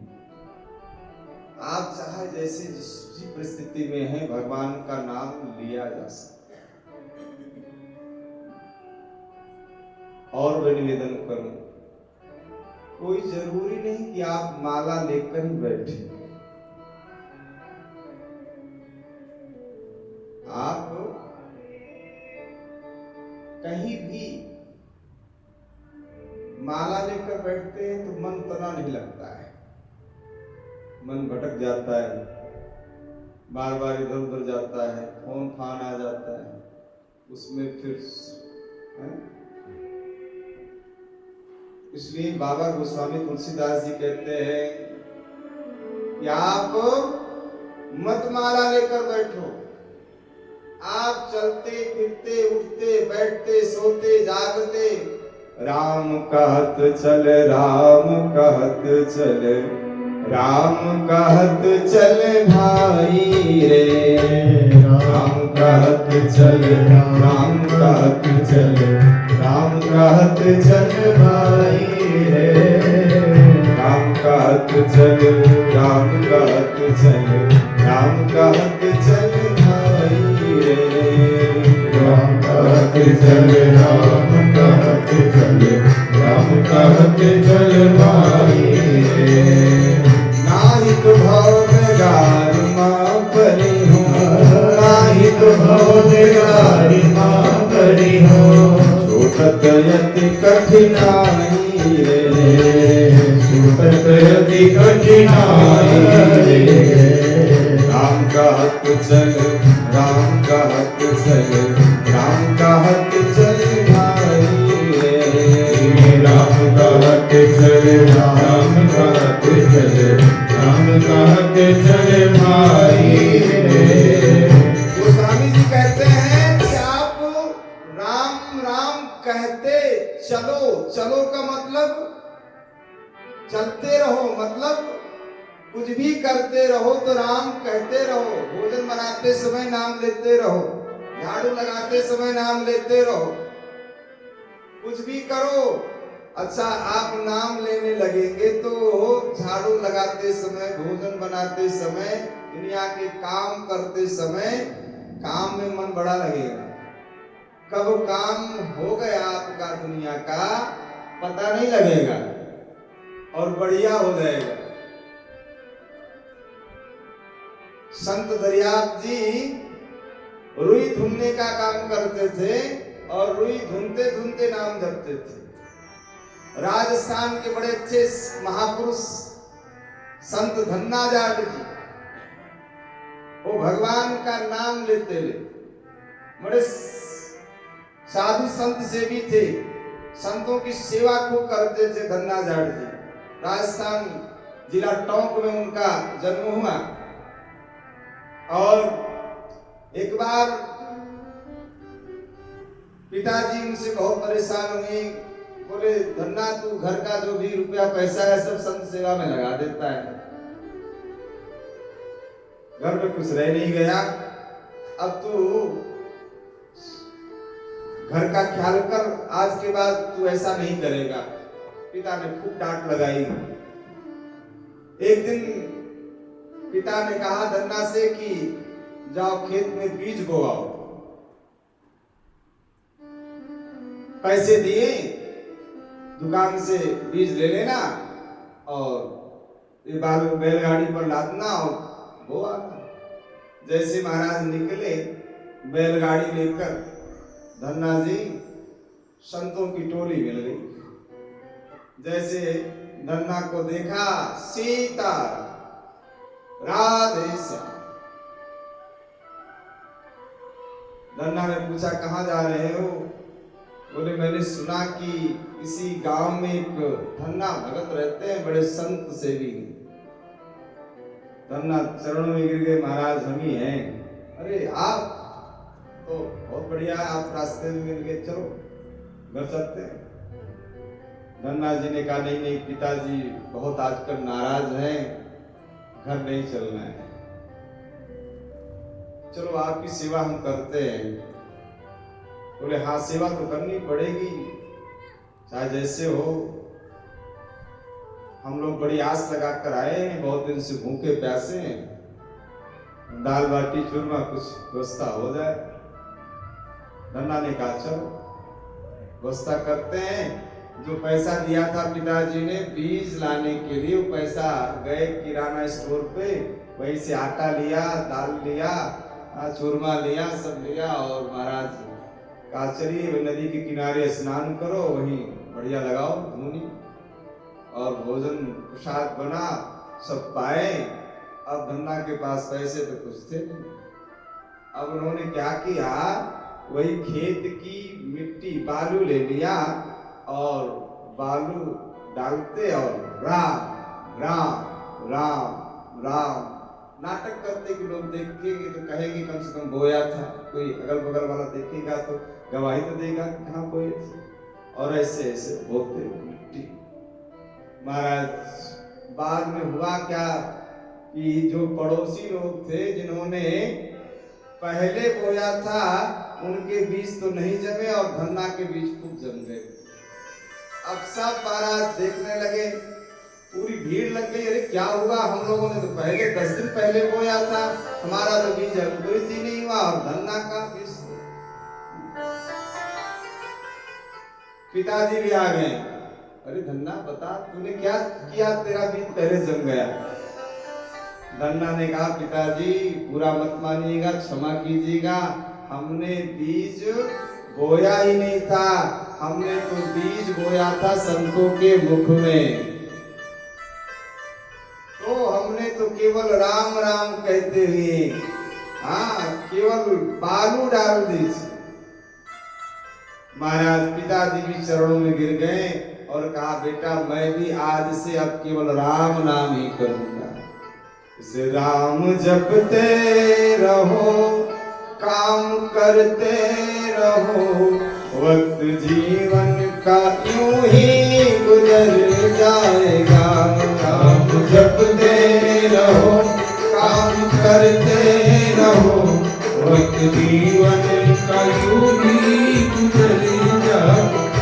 आप चाहे जैसे जिस परिस्थिति में है भगवान का नाम लिया जा सकता है। और मैं निवेदन करूं, कोई जरूरी नहीं कि आप माला लेकर ही बैठे। आप कहीं भी माला लेकर बैठते हैं तो मन उतना नहीं लगता है। मन भटक जाता है, बार बार इधर उधर जाता है, फोन फान आ जाता है, उसमें फिर है? इसलिए बाबा गोस्वामी तुलसीदास जी कहते हैं कि आप मत माला लेकर बैठो, आप चलते फिरते उठते बैठते सोते जागते राम कहत चल, राम कहत चल, राम कहत चल भाई रे, राम कहत चल, राम कहत चल, राम कहत चल भाई रे, राम कहत चल, राम कहत चल, राम कहत चल भाई रे, राम कहत चल, राम कहत चल, राम कहत चल भाई रे। नाहि तो भव गार माँ परी हो, नाहि तो भव गार माँ परी हो, छूटत यति कठिनाई रे, छूटत यति कठिनाई रे। राम कहत चल, राम कहत चल, राम कहत चल भाई रे, राम कहत चल, राम कहत चल, राम कहत चल भाई रे। गोस्वामी जी कहते हैं कि आप राम राम कहते चलो, चलो का मतलब चलते रहो, मतलब कुछ भी करते रहो तो राम कहते रहो, भोजन बनाते समय नाम लेते रहो, झाड़ू लगाते समय नाम लेते रहो, कुछ भी करो। अच्छा, आप नाम लेने लगेंगे तो झाड़ू लगाते समय, भोजन बनाते समय, दुनिया के काम करते समय काम में मन बड़ा लगेगा। कब काम हो गया आपका दुनिया का पता नहीं लगेगा और बढ़िया हो जाएगा। संत दरियाप जी रुई धुनने का काम करते थे और रुई धुनते धुनते नाम जपते थे। राजस्थान के बड़े अच्छे महापुरुष संत धन्ना जाट जी, वो भगवान का नाम लेते ले, बड़े साधु संत से भी थे, संतों की सेवा खूब करते थे धन्ना जाट जी। राजस्थान जिला टोंक में उनका जन्म हुआ और एक बार पिताजी उनसे बहुत परेशान हुए, बोले धन्ना तू घर का जो भी रुपया पैसा है सब संत सेवा में लगा देता है, घर में कुछ रह नहीं गया, अब तू घर का ख्याल कर, आज के बाद तू ऐसा नहीं करेगा। पिता ने खूब डांट लगाई। एक दिन पिता ने कहा धन्ना से कि जाओ खेत में बीज बोआओ। पैसे दिए, दुकान से बीज ले लेना और ये बैलगाड़ी पर लादना और बोआना। जैसे महाराज निकले बैलगाड़ी लेकर, धन्ना जी संतों की टोली मिल गई। जैसे धन्ना को देखा, सीता राधे श्याम। धन्ना ने पूछा कहाँ जा रहे हो? बोले मैंने सुना कि इसी गांव में एक धन्ना भगत रहते हैं, बड़े संत सेवी। धन्ना चरणों में गिर गए, महाराज हम ही हैं। अरे आप तो बहुत बढ़िया, आप रास्ते में मिल गए, चलो घर चलते हैं। धन्ना जी ने कहा नहीं नहीं पिताजी बहुत आजकल नाराज हैं, घर नहीं चलना है, चलो आपकी सेवा हम करते हैं। बोले हाँ सेवा तो करनी पड़ेगी, चाहे जैसे हो। हम लोग बड़ी आस लगा कर आए हैं, बहुत दिन से भूखे प्यासे हैं, दाल बाटी चूरमा कुछ व्यवस्था हो जाए। धन्ना ने कहा चलो व्यवस्था करते हैं। जो पैसा दिया था पिताजी ने बीज लाने के लिए, वो पैसा गए किराना स्टोर पे, वहीं से आटा लिया, दाल लिया, चूरमा लिया, सब लिया और महाराज कहा चलिए नदी के किनारे स्नान करो, वहीं बढ़िया लगाओ धुनी और भोजन प्रसाद बना सब पाए। अब धन्ना के पास पैसे तो कुछ थे नहीं। अब उन्होंने क्या किया, वही खेत की मिट्टी बालू ले लिया और बालू डालते और राम राम राम राम नाटक करते कि लोग देखेंगे तो कहेंगे कम से कम बोया था। कोई अगल बगल वाला देखेगा तो गवाही तो देगा कि कहाँ बोए थे। और ऐसे ऐसे बोते मिट्टी। महाराज बाद में हुआ क्या कि जो पड़ोसी लोग थे जिन्होंने पहले बोया था उनके बीज तो नहीं जमे और धन्ना के बीज खूब जम गए। अब सब महाराज देखने लगे, पूरी भीड़ लग गई। अरे क्या हुआ, हम लोगों ने तो पहले 10 दिन पहले बोया था, हमारा तो बीज अंकुरित ही नहीं हुआ और धन्ना का बीज। पिताजी भी आ गए। अरे धन्ना बता तूने क्या किया, तेरा बीज पहले जम गया। धन्ना ने कहा पिताजी बुरा मत मानिएगा, क्षमा कीजिएगा, हमने बीज बोया ही नहीं था, हमने तो बीज बोया था संतों के मुख में। तो हमने तो केवल राम राम कहते हुए केवल बालू डाल दी। महाराज पिताजी भी चरणों में गिर गए और कहा बेटा मैं भी आज से अब केवल राम नाम ही करूंगा। इसे राम जपते रहो, काम करते रहो, वक्त जीवन का यूं ही गुजर जाएगा। राम जपते रहो, काम करते रहो, वक्त जीवन का यूं ही गुजर जाएगा।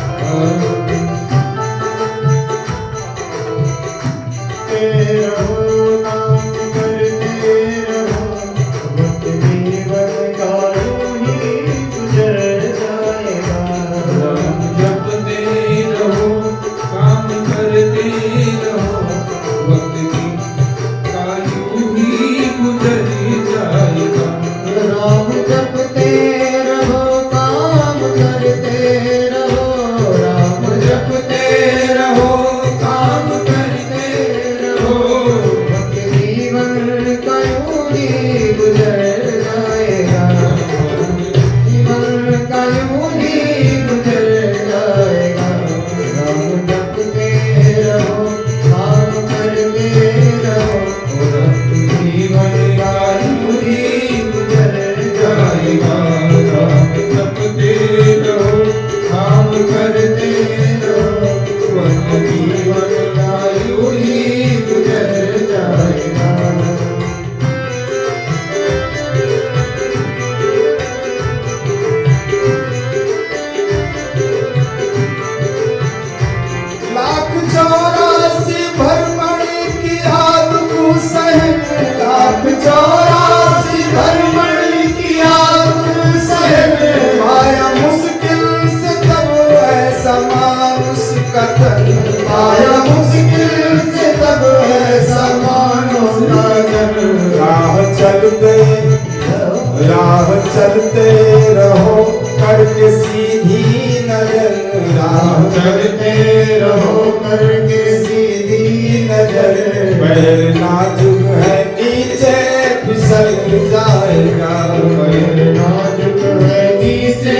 राह चलते रहो करके सीधी नजर, राह चलते रहो करके सीधी नजर। पैर नाजुक है नीचे फिसल जाएगा, पैर नाजुक है नीचे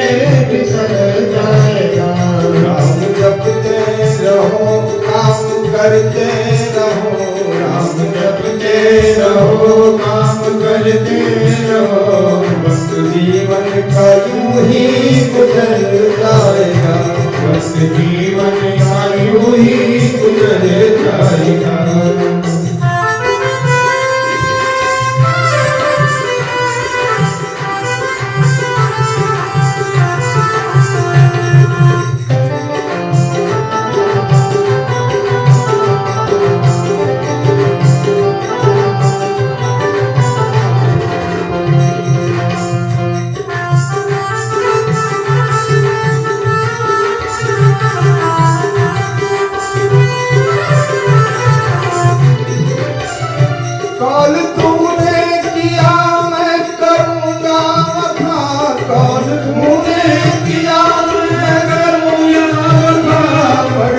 फिसल जाएगा। राम जपते रहो, काम करते रहो, राम जपते रहो, काम करते रहो, वक्त जीवन का यूं ही गुजर जाएगा, वक्त जीवन का यूं ही गुजर जाएगा।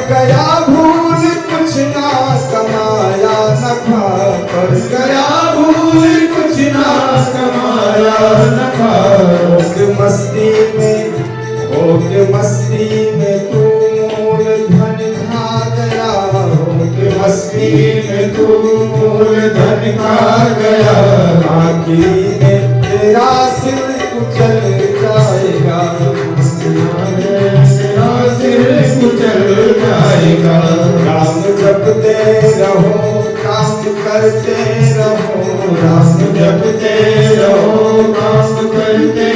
गया भूल कुछ ना कमाया न नफा पर गया भूल कुछ ना कमाया नफा होके मस्ती में तू मूल धन खा गया होके मस्ती में तू मूल धन खा गया आखिरी में तेरा सिर कुचल जाएगा तेरा सिर कुचल जाएगा राम जपते रहो काम करते रहो राम जपते रहो काम करते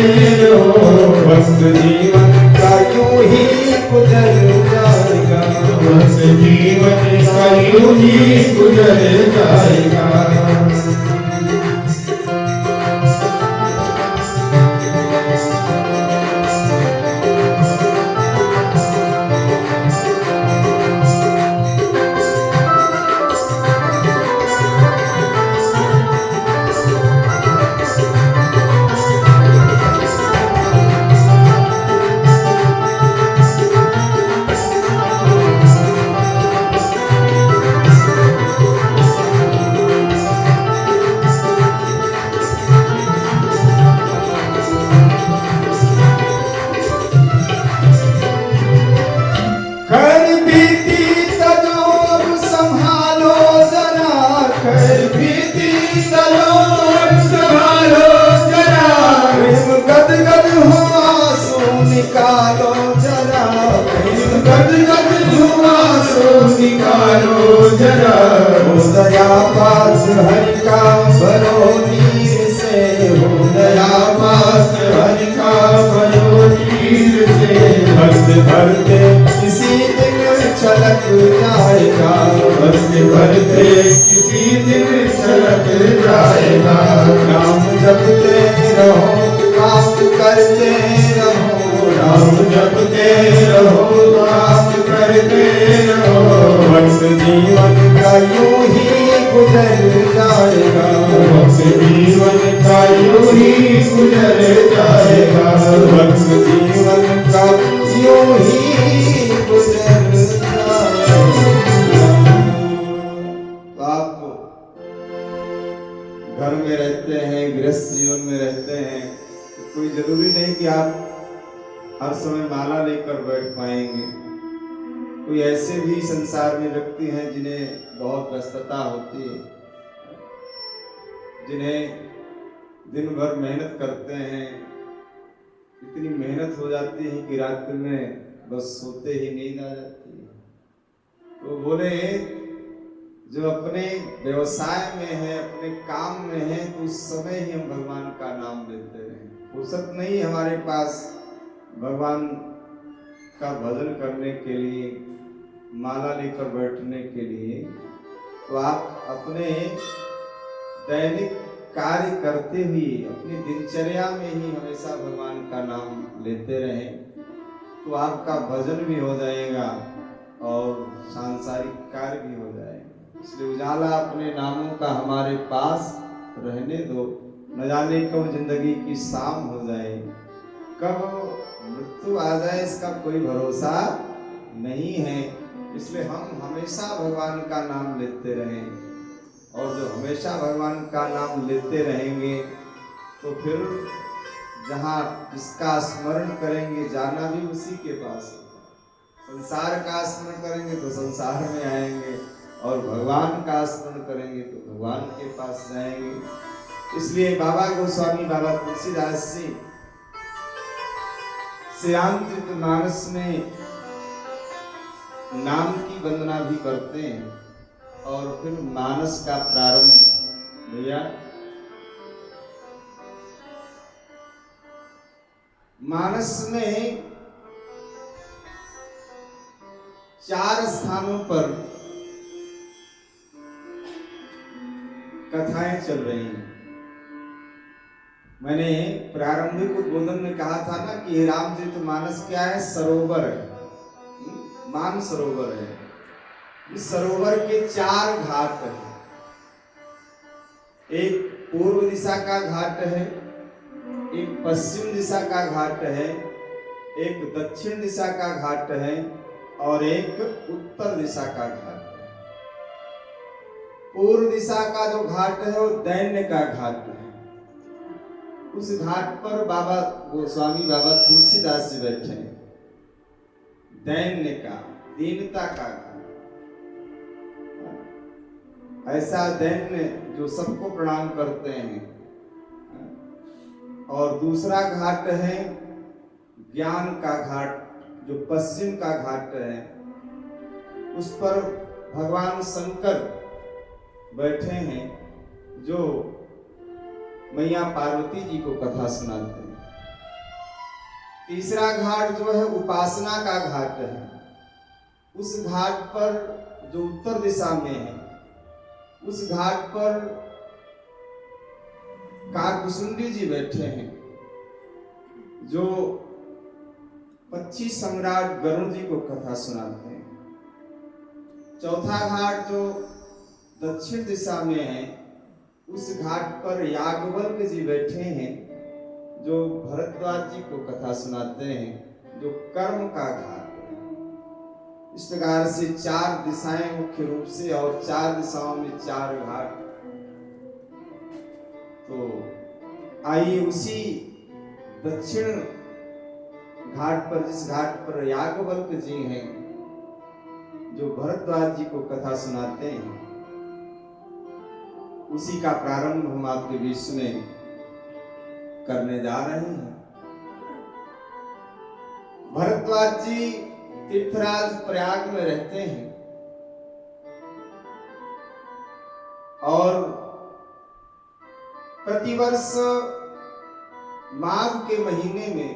रहो वक्त जीवन का यूं ही गुजर जाएगा बस जीवन का यूं ही गुजर जाएगा कर बीती तजो अब संभालो जरा कर बीती तजो अब संभालो जरा प्रेम गद गद हो आंसू निकालो जरा प्रेम गद गद हो आंसू निकालो जरा हो दया पास हरि का भरो नीर से हो दया पास हरि का भरो नीर से भक्त भरते किसी दिन छलक जाएगा भरते भरते किसी दिन छलक जाएगा राम जपते रहो काम करते रहो राम जपते रहो काम करते रहो वक्त जीवन का यूं ही गुजर जाएगा वक्त जीवन का यूं ही गुजर जाएगा वक्त जीवन का यूं ही गुजर जाएगा। तो आप घर में रहते हैं गृहस्थ जीवन में रहते हैं तो कोई जरूरी नहीं कि आप हर समय माला लेकर बैठ पाएंगे। कोई ऐसे भी संसार में व्यक्ति हैं जिन्हें बहुत व्यस्तता होती है, जिन्हें दिन भर मेहनत करते हैं, इतनी मेहनत हो जाती है कि रात में बस सोते ही नींद आ जाती है। तो बोले जो अपने व्यवसाय में है अपने काम में है तो उस समय ही हम भगवान का नाम लेते हैं। फुर्सत नहीं हमारे पास भगवान का भजन करने के लिए, माला लेकर बैठने के लिए। तो आप अपने दैनिक कार्य करते हुए अपनी दिनचर्या में ही हमेशा भगवान का नाम लेते रहें तो आपका भजन भी हो जाएगा और सांसारिक कार्य भी हो जाएगा। इसलिए उजाला अपने नामों का हमारे पास रहने दो, न जाने कब जिंदगी की शाम हो जाए, कब मृत्यु आ जाए इसका कोई भरोसा नहीं है। इसलिए हम हमेशा भगवान का नाम लेते रहें और जो हमेशा भगवान का नाम लेते रहेंगे तो फिर जहाँ जिसका स्मरण करेंगे जाना भी उसी के पास है। संसार का स्मरण करेंगे तो संसार में आएंगे और भगवान का स्मरण करेंगे तो भगवान के पास जाएंगे। इसलिए बाबा गोस्वामी बाबा तुलसीदास जी श्री रामचरितमानस में नाम की वंदना भी करते हैं और फिर मानस का प्रारंभ भैया मानस में 4 स्थानों पर कथाएं चल रही हैं। मैंने प्रारंभिक उद्बोधन में कहा था ना कि रामचरितमानस क्या है, सरोवर है, मान सरोवर है। इस सरोवर के 4 घाट हैं। एक पूर्व दिशा का घाट है, एक पश्चिम दिशा का घाट है, एक दक्षिण दिशा का घाट है और एक उत्तर दिशा का घाट है। पूर्व दिशा का जो घाट है वो दैन्य का घाट है। उस घाट पर बाबा गोस्वामी बाबा तुलसीदास जी बैठे हैं। दैन्य का, दीनता का घाट, ऐसा दैन्य जो सबको प्रणाम करते हैं। और दूसरा घाट है ज्ञान का घाट, जो पश्चिम का घाट है। उस पर भगवान शंकर बैठे हैं, जो मैया पार्वती जी को कथा सुनाते हैं। तीसरा घाट जो है उपासना का घाट है। उस घाट पर जो उत्तर दिशा में है, उस घाट पर काकभुसुंडी जी बैठे हैं, जो पक्षी सम्राट गरुड़ जी को कथा सुनाते हैं। चौथा घाट जो दक्षिण दिशा में है, उस घाट पर याज्ञवल्क्य जी बैठे हैं, जो भरद्वाज जी को कथा सुनाते हैं, जो कर्म का घाट है। इस प्रकार से 4 दिशाएं मुख्य रूप से, और 4 दिशाओं में 4 घाट। तो आइए उसी दक्षिण घाट पर, जिस घाट पर याज्ञवल्क्य जी हैं, जो भरद्वाज जी को कथा सुनाते हैं, उसी का प्रारंभ हम आपके बीच में करने जा रहे हैं। भरद्वाज जी तीर्थराज प्रयाग में रहते हैं, और प्रतिवर्ष माघ के महीने में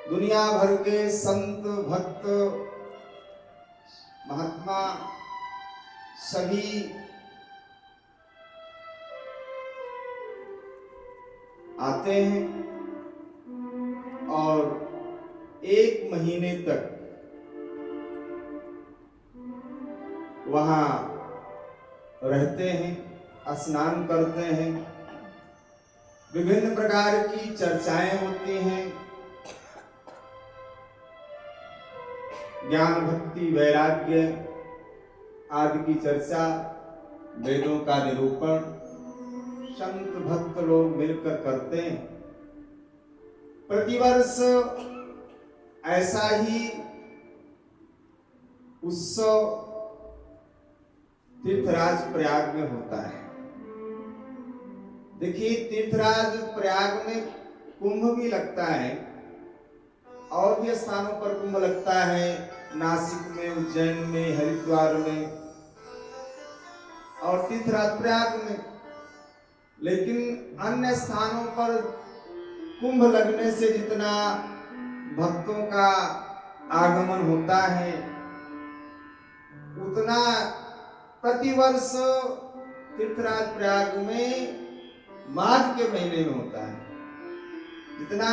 दुनिया भर के संत भक्त महात्मा सभी आते हैं, और 1 महीने तक वहां रहते हैं, स्नान करते हैं, विभिन्न प्रकार की चर्चाएं होती हैं, ज्ञान भक्ति वैराग्य आदि की चर्चा, वेदों का निरूपण संत भक्त लोग मिलकर करते हैं। प्रतिवर्ष ऐसा ही उत्सव तीर्थराज प्रयाग में होता है। देखिए, तीर्थराज प्रयाग में कुंभ भी लगता है, और भी स्थानों पर कुंभ लगता है, नासिक में, उज्जैन में, हरिद्वार में, और तीर्थराज प्रयाग में। लेकिन अन्य स्थानों पर कुंभ लगने से जितना भक्तों का आगमन होता है, उतना प्रतिवर्ष तीर्थराज प्रयाग में माघ के महीने में होता है। जितना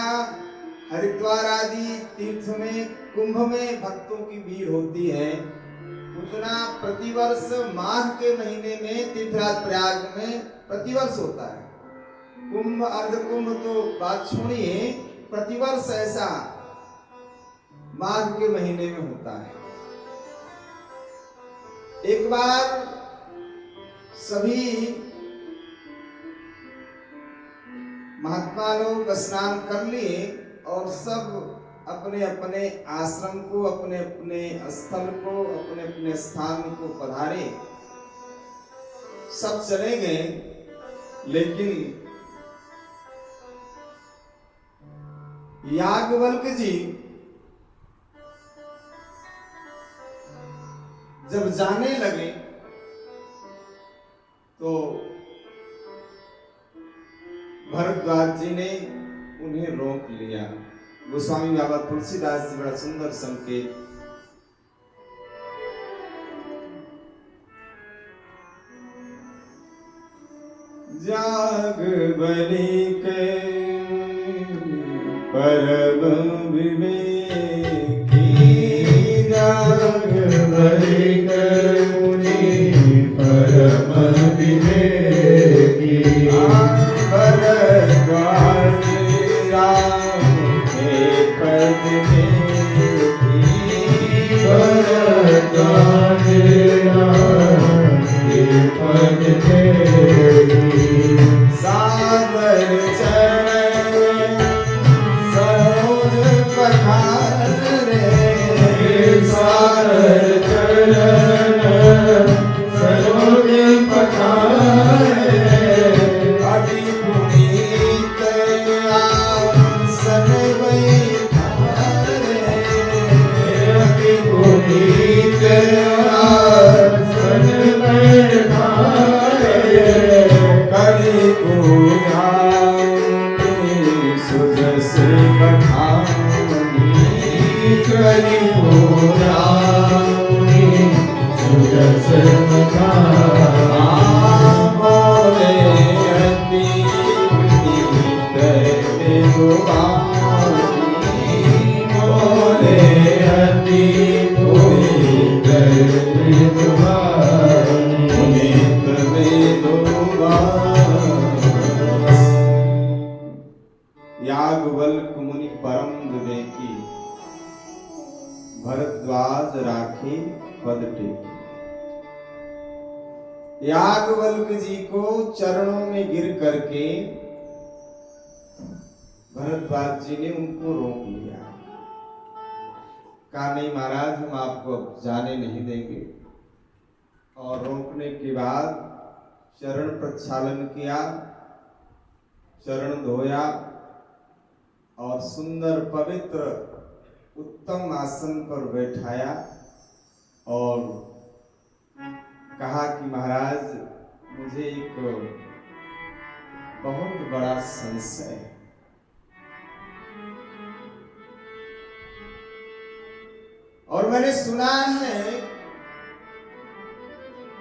हरिद्वार आदि तीर्थ में कुंभ में भक्तों की भीड़ होती है, उतना प्रतिवर्ष माघ के महीने में तीर्थराज प्रयाग में प्रतिवर्ष होता है। कुंभ अर्ध कुंभ तो बात छोड़िए, प्रतिवर्ष ऐसा माघ के महीने में होता है। एक बार सभी महात्मा लोग स्नान कर लिए, और सब अपने अपने आश्रम को, अपने अपने स्थल को, अपने अपने स्थान को पधारे, सब चले गए। लेकिन याज्ञवल्क्य जी जब जाने लगे, तो भरद्वाज जी ने उन्हें रोक लिया। गोस्वामी बाबा तुलसीदास जी बड़ा सुंदर संकेत, जाग बलि के परम विवेकी, जाग बलि के मुनि परम विवेकी, भरद्वाज राम के पद में, भरद्वाज रस मुखारा बोले अति करते दुबारी बोले अति पूरी करते तुम्हारी पुनीत वेदोवास। याज्ञवल्क्य मुनि परम विवेकी भरद्वाज राखे पद टेके। याज्ञवल्क्य जी को चरणों में गिर करके भरद्वाज जी ने उनको रोक लिया। कहा नहीं महाराज, हम आपको अब जाने नहीं देंगे। और रोकने के बाद चरण प्रक्षालन किया, चरण धोया और सुंदर पवित्र उत्तम आसन पर बैठाया और कहा कि महाराज, मुझे एक बहुत बड़ा संशय है। और मैंने सुना है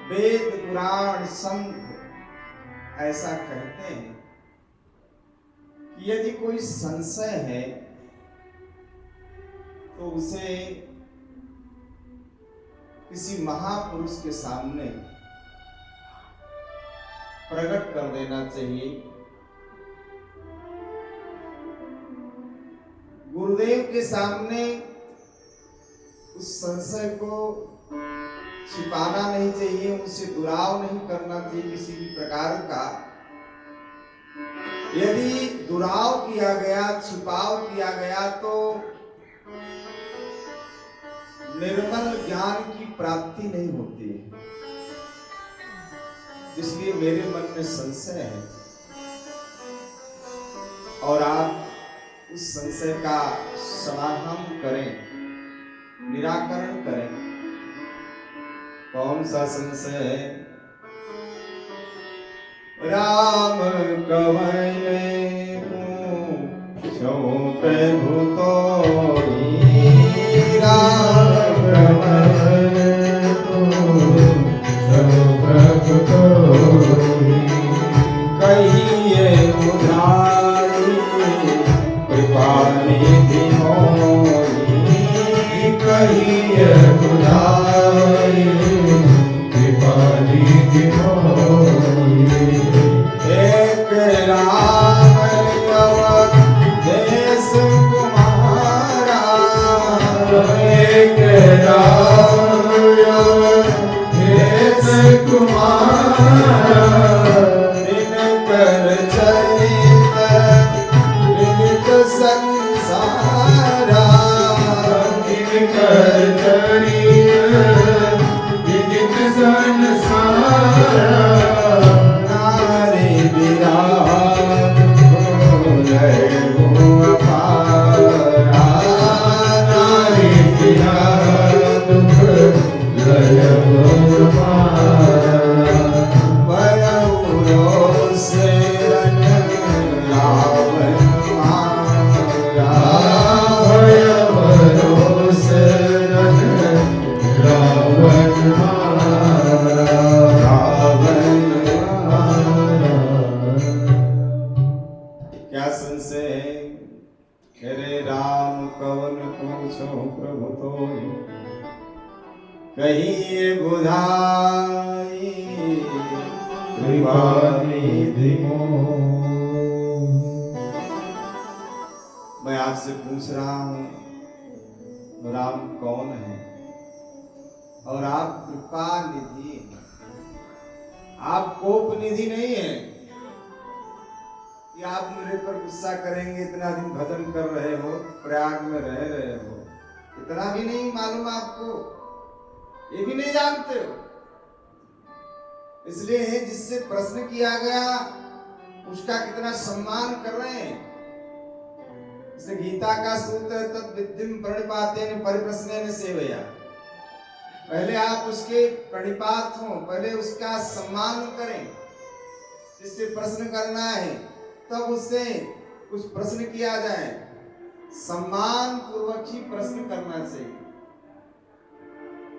वेद पुराण संत ऐसा कहते हैं कि यदि कोई संशय है तो उसे किसी महापुरुष के सामने प्रकट कर देना चाहिए। गुरुदेव के सामने उस संशय को छिपाना नहीं चाहिए, उनसे दुराव नहीं करना चाहिए किसी भी प्रकार का। यदि दुराव किया गया, छिपाव किया गया तो निर्मल ज्ञान की प्राप्ति नहीं होती है। इसलिए मेरे मन में संशय है और आप उस संशय का समाधान करें, निराकरण करें। कौन सा संशय है? राम कवन पूछो प्रभु तोरी, राम कवन पूछो प्रभु तोरी, कहिए उधारी कृपा निधि मोरी, कहिए उधारी कृपा निधि मोरी। एक राम अवधेश कुमारा, एक राम अवधेश कुमारा, दिनकर चरित विदित संसारा, दिनकर चरित विदित संसारा। नारी विराट भोले गो अपारा, नारी विराट भोले गो अपारा। भयउरो सेरन रावण मारा, भयवरो शरण रावण मारा, रावण मारा। क्या संशय है? अरे राम कवन पूछो प्रभु तोरी, कहिए बुधाई कृपा निधि मोर। मैं आपसे पूछ रहा हूं राम कौन है और आप कृपा निधि हैं। आप कोप निधि नहीं है कि आप मेरे पर गुस्सा करेंगे। इतना दिन भजन कर रहे हो, प्रयाग में रह रहे हो, इतना भी नहीं मालूम आपको, ये भी नहीं जानते हो। इसलिए जिससे प्रश्न किया गया उसका कितना सम्मान कर रहे हैं। इसे गीता का सूत्र है, तद विद्यम प्रणिपातेन परिप्रश्नेन सेवया। पहले आप उसके प्रणिपात हो, पहले उसका सम्मान करें। जिससे प्रश्न करना है तब उससे कुछ प्रश्न किया जाए, सम्मान पूर्वक ही प्रश्न करना चाहिए।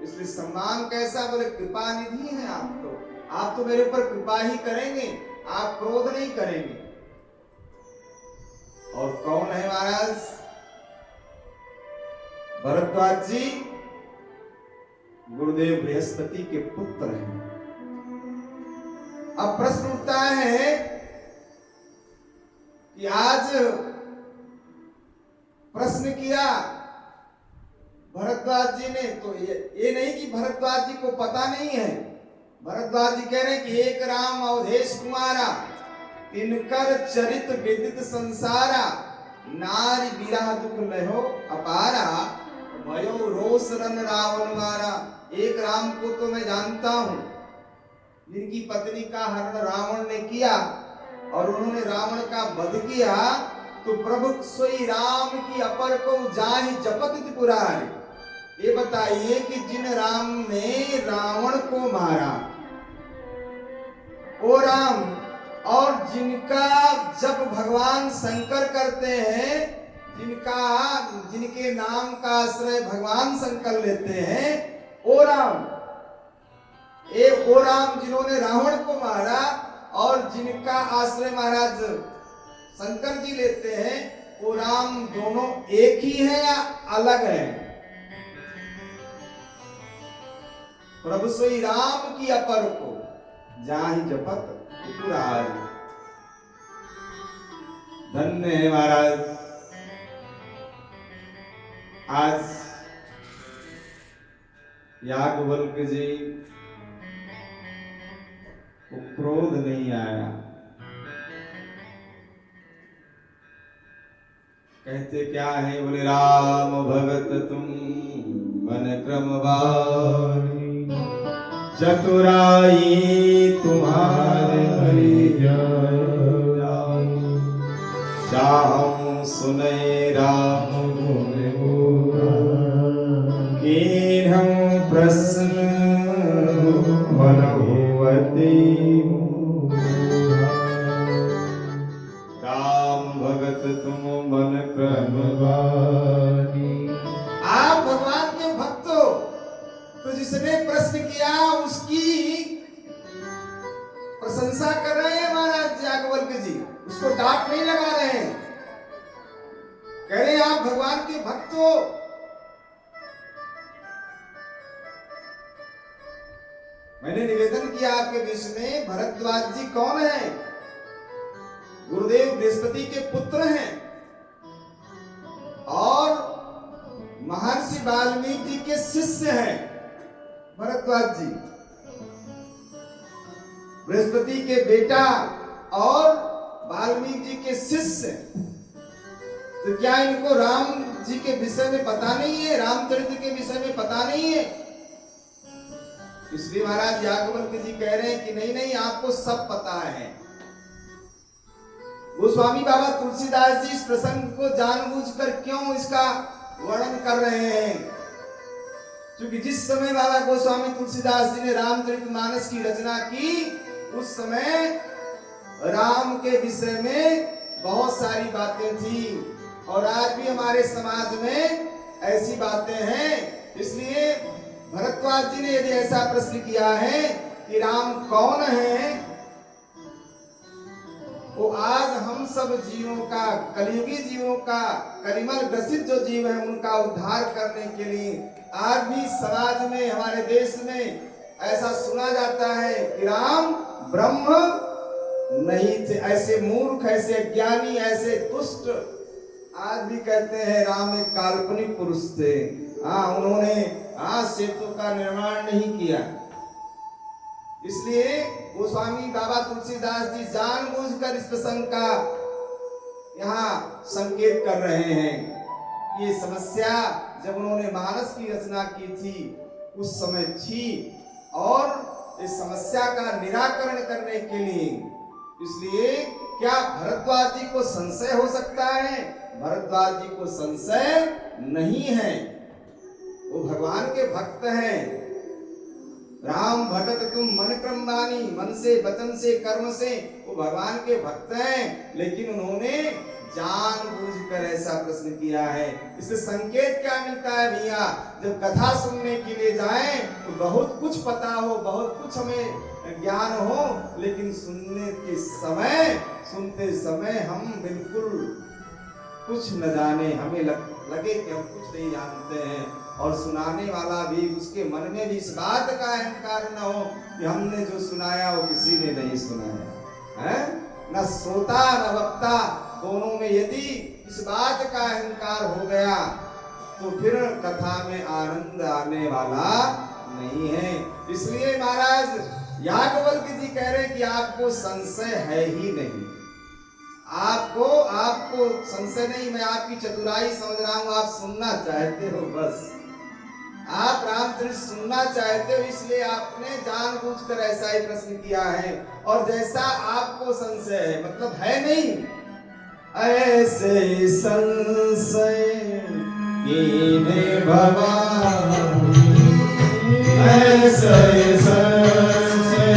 इसलिए सम्मान कैसा, बोले कृपा निधि है आप तो मेरे ऊपर कृपा ही करेंगे, आप क्रोध नहीं करेंगे। और कौन है महाराज? भरद्वाज जी गुरुदेव बृहस्पति के पुत्र हैं। अब प्रश्न उठता है कि आज प्रश्न किया भरद्वाज जी ने, तो ये नहीं कि भरद्वाज जी को पता नहीं है। भरद्वाज जी कह रहे हैं कि एक राम अवधेश कुमारा, तिनकर चरित विदित संसारा, नारी विरह दुख लहो अपारा, भयो रोष रन रावण मारा। एक राम को तो मैं जानता हूं, जिनकी पत्नी का हरण रावण ने किया और उन्होंने रावण का वध किया, तो प्रभु सोई राम की अपर को जाहि जपत पुरारी। ये बताइए कि जिन राम ने रावण को मारा वो राम, और जिनका जब भगवान शंकर करते हैं, जिनके नाम का आश्रय भगवान शंकर लेते हैं, वो राम जिन्होंने रावण को मारा और जिनका आश्रय महाराज शंकर जी लेते हैं, वो राम दोनों एक ही है या अलग है? प्रभु सोई राम की अपर को जाहि जपत पुरारी। धन्य है महाराज। आज याज्ञवल्क्य जी को क्रोध नहीं आया। कहते क्या है? बोले राम भगत तुम मन क्रमवारी, चतुराई तुम्हारे हरि जाऊं, चाहूं सुने राम कीन्हं प्रश्न मन होवती। राम भगत तुम मन क्रमवारी। आप भगवान के भक्त हो, तो जिसने प्रश्न किया उसकी प्रशंसा कर रहे हैं महाराज याज्ञवल्क्य जी, उसको डांट नहीं लगा रहे हैं। कह रहे हैं आप भगवान के भक्त हो। मैंने निवेदन किया आपके बीच में, भरद्वाज जी कौन है? गुरुदेव बृहस्पति के पुत्र हैं और महर्षि वाल्मीकि जी के शिष्य हैं। भरद्वाज जी बृहस्पति के बेटा और वाल्मीकि जी के शिष्य। तो क्या इनको राम जी के विषय में पता नहीं है, रामचरित्र के विषय में पता नहीं है? इसलिए महाराज याज्ञवल्क्य जी कह रहे हैं कि नहीं नहीं, आपको सब पता है। गोस्वामी बाबा तुलसीदास जी इस प्रसंग को जानबूझकर क्यों इसका वर्णन कर रहे हैं? क्योंकि जिस समय बाबा गोस्वामी तुलसीदास जी ने रामचरितमानस की रचना की, उस समय राम के विषय में बहुत सारी बातें थी और आज भी हमारे समाज में ऐसी बातें हैं। इसलिए भरद्वाज जी ने यदि ऐसा प्रश्न किया है कि राम कौन है, वो आज हम सब जीवों का, कलियुगी जीवों का, कलिमल ग्रसित जो जीव है उनका उद्धार करने के लिए आज भी समाज में, हमारे देश में ऐसा सुना जाता है कि राम ब्रह्म नहीं थे। ऐसे मूर्ख, ऐसे ज्ञानी, ऐसे दुष्ट आज भी कहते हैं राम एक काल्पनिक पुरुष थे। उन्होंने सेतु का निर्माण नहीं किया। इसलिए गोस्वामी बाबा तुलसीदास जी जानबूझकर इस प्रसंग का यहाँ संकेत कर रहे हैं। ये समस्या जब उन्होंने मानस की रचना की थी उस समय थी, और इस समस्या का निराकरण करने के लिए, इसलिए क्या भरद्वाज जी को संशय हो सकता है? भरद्वाज जी को संशय नहीं है, वो भगवान के भक्त हैं। राम भगत तुम मन क्रमवानी, मन से, वचन से, कर्म से वो भगवान के भक्त हैं। लेकिन उन्होंने जानबूझकर ऐसा प्रश्न किया है। इससे संकेत क्या मिलता है भैया, जब कथा सुनने के लिए जाएं तो बहुत कुछ पता हो, बहुत कुछ हमें ज्ञान हो, लेकिन सुनते समय हम बिल्कुल कुछ न जाने, हमें लगे कि हम कुछ नहीं जानते हैं, और सुनाने वाला भी, उसके मन में भी इस बात का अहंकार न हो कि हमने जो सुनाया वो किसी ने नहीं सुनाया है। न श्रोता न वक्ता दोनों में यदि इस बात का अहंकार हो गया तो फिर कथा में आनंद आने वाला नहीं है। इसलिए महाराज याज्ञवल्क्य जी कह रहे हैं कि आपको संशय है ही नहीं, आपको संशय नहीं, मैं आपकी चतुराई समझ रहा हूं, आप सुनना चाहते हो, बस आप रामचरित सुनना चाहते हो, इसलिए आपने जानबूझकर ऐसा ही प्रश्न किया है। और जैसा आपको संशय है, मतलब है नहीं, ऐसे संशय कीने भवानी, ऐसे संशय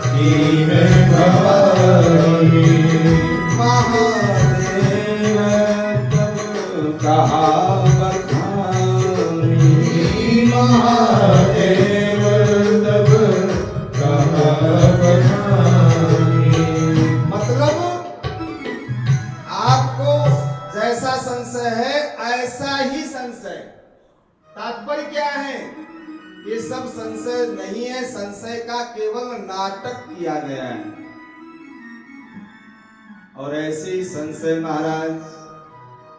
कीने भवानी, महादेव तब कहा महादेव तब कहा बखानी। मतलब आपको जैसा संशय है ऐसा ही संशय। तात्पर्य क्या है, ये सब संशय नहीं है, संशय का केवल नाटक किया गया है। और ऐसे ही संशय महाराज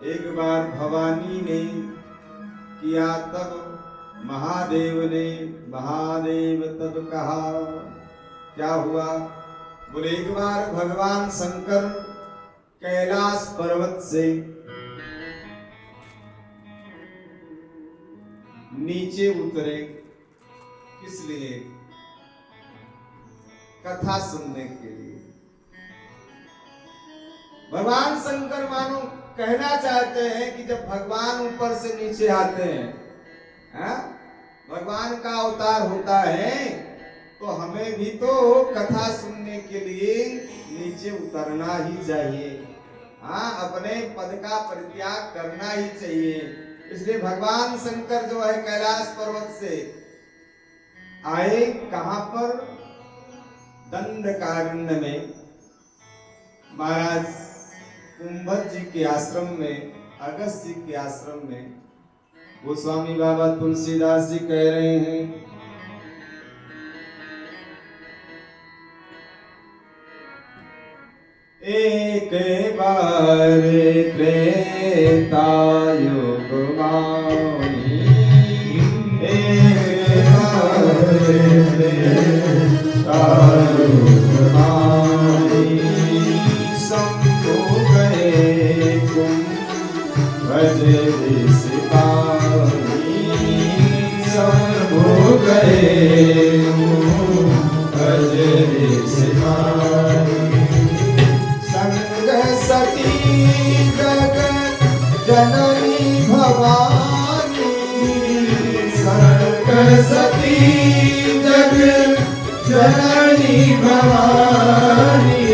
एक बार भवानी ने किया, तब महादेव ने, महादेव तब कहा, क्या हुआ, बोले एक बार भगवान शंकर कैलाश पर्वत से नीचे उतरे, किस लिए, कथा सुनने के लिए। भगवान शंकर मानो कहना चाहते हैं कि जब भगवान ऊपर से नीचे आते हैं, भगवान का अवतार होता है, तो हमें भी तो कथा सुनने के लिए नीचे उतरना ही चाहिए, अपने पद का परित्याग करना ही चाहिए। इसलिए भगवान शंकर जो है कैलाश पर्वत से आए, कहां पर, दंडकारण्य में, महाराज कुंभज जी के आश्रम में, अगस्त जी के आश्रम में। गोस्वामी बाबा तुलसीदास जी कह रहे हैं, एक बार त्रेता युग मानी, एक बार त्रेता युग मानी, शंभु गए कुंभज सिपाही, शंभु गए कुंभज सिपाही, सती जगत जननी भवानी, सती जगत जननी भवानी,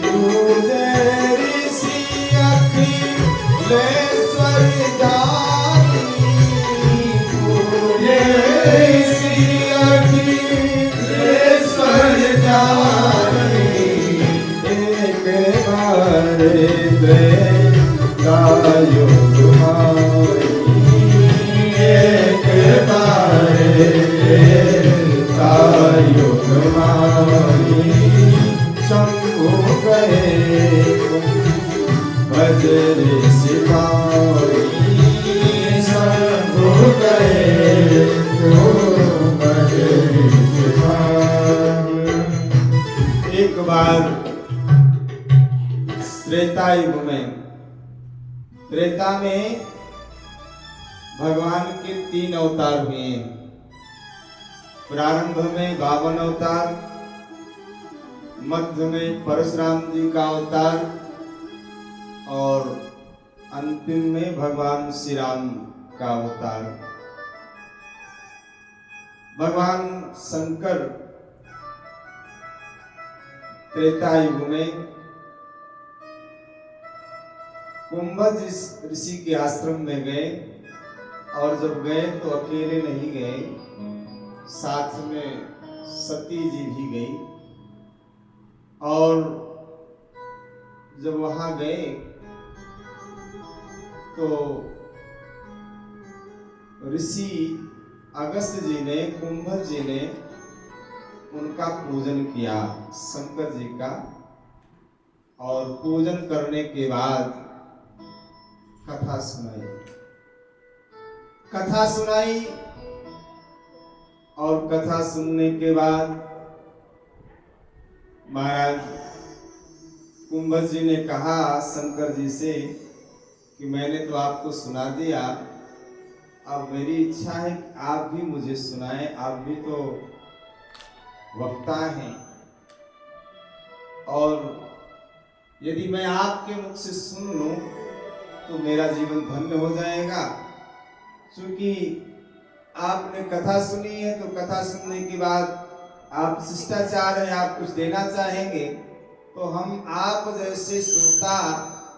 पूजे ऋषि अखिलेश्वर जानी, पूजे ऋषि अखिलेश्वर जानी, युग एक बार युग मानी, शंभु गए बजरे सिपाही, शंभु गए बजरे सिपाही। एक बार त्रेता युग में, त्रेता में भगवान के 3 अवतार हुए हैं। प्रारंभ में 52 अवतार, मध्य में परशुराम जी का अवतार, और अंतिम में भगवान श्री राम का अवतार। भगवान शंकर त्रेता युग में कुंभज ऋषि के आश्रम में गए, और जब गए तो अकेले नहीं गए, साथ में सती जी भी गई। और जब वहां गए तो ऋषि अगस्त जी ने, कुंभज जी ने उनका पूजन किया, शंकर जी का। और पूजन करने के बाद कथा सुनाई, कथा सुनाई। और कथा सुनने के बाद महाराज कुंभज जी ने कहा शंकर जी से कि मैंने तो आपको सुना दिया, अब मेरी इच्छा है कि आप भी मुझे सुनाएं, आप भी तो वक्ता हैं। और यदि मैं आपके मुख से सुन लूं तो मेरा जीवन धन्य हो जाएगा। क्योंकि आपने कथा सुनी है तो कथा सुनने के बाद आप शिष्टाचार है, आप कुछ देना चाहेंगे, तो हम आप जैसे श्रोता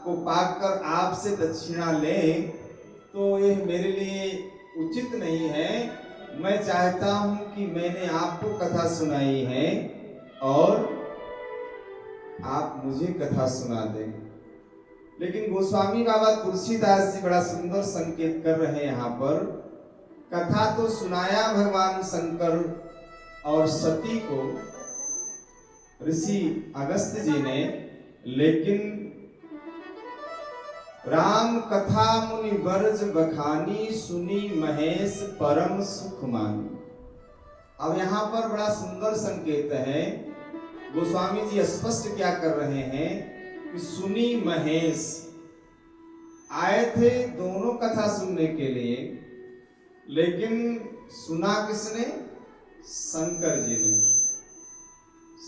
को पाकर आपसे दक्षिणा लें तो यह मेरे लिए उचित नहीं है। मैं चाहता हूं कि मैंने आपको कथा सुनाई है और आप मुझे कथा सुना दें। लेकिन गोस्वामी बाबा तुलसीदास जी बड़ा सुंदर संकेत कर रहे हैं यहाँ पर। कथा तो सुनाया भगवान शंकर और सती को ऋषि अगस्त जी ने, लेकिन राम कथा मुनि बरज बखानी, सुनी महेश परम सुख मानी। अब यहाँ पर बड़ा सुंदर संकेत है। गोस्वामी जी स्पष्ट क्या कर रहे हैं कि सुनी महेश आए थे दोनों कथा सुनने के लिए, लेकिन सुना किसने? शंकर जी ने।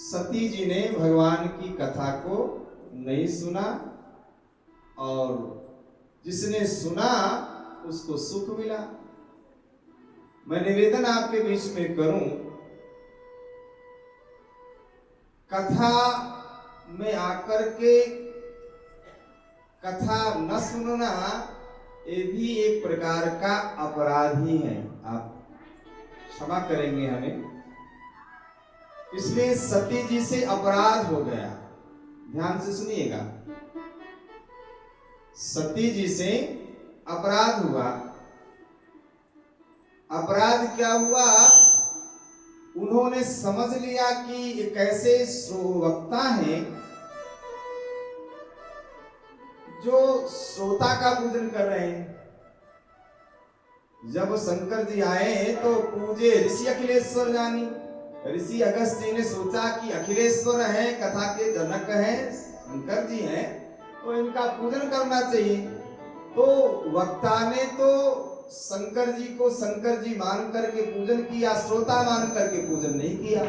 सती जी ने भगवान की कथा को नहीं सुना, और जिसने सुना उसको सुख मिला। मैं निवेदन आपके बीच में करूं, कथा में आकर के कथा न सुनना ये भी एक प्रकार का अपराध ही है। आप क्षमा करेंगे हमें। इसलिए सती जी से अपराध हो गया। ध्यान से सुनिएगा, सती जी से अपराध हुआ। अपराध क्या हुआ? उन्होंने समझ लिया कि एक ऐसे वक्ता हैं जो श्रोता का पूजन कर रहे हैं। जब शंकर जी आए तो पूजे ऋषि अखिलेश्वर जानी। ऋषि अगस्त जी ने सोचा कि अखिलेश्वर है, कथा के जनक हैं, शंकर जी हैं, तो इनका पूजन करना चाहिए। तो वक्ता ने तो शंकर जी को शंकर जी मान करके पूजन किया, श्रोता मान करके पूजन नहीं किया।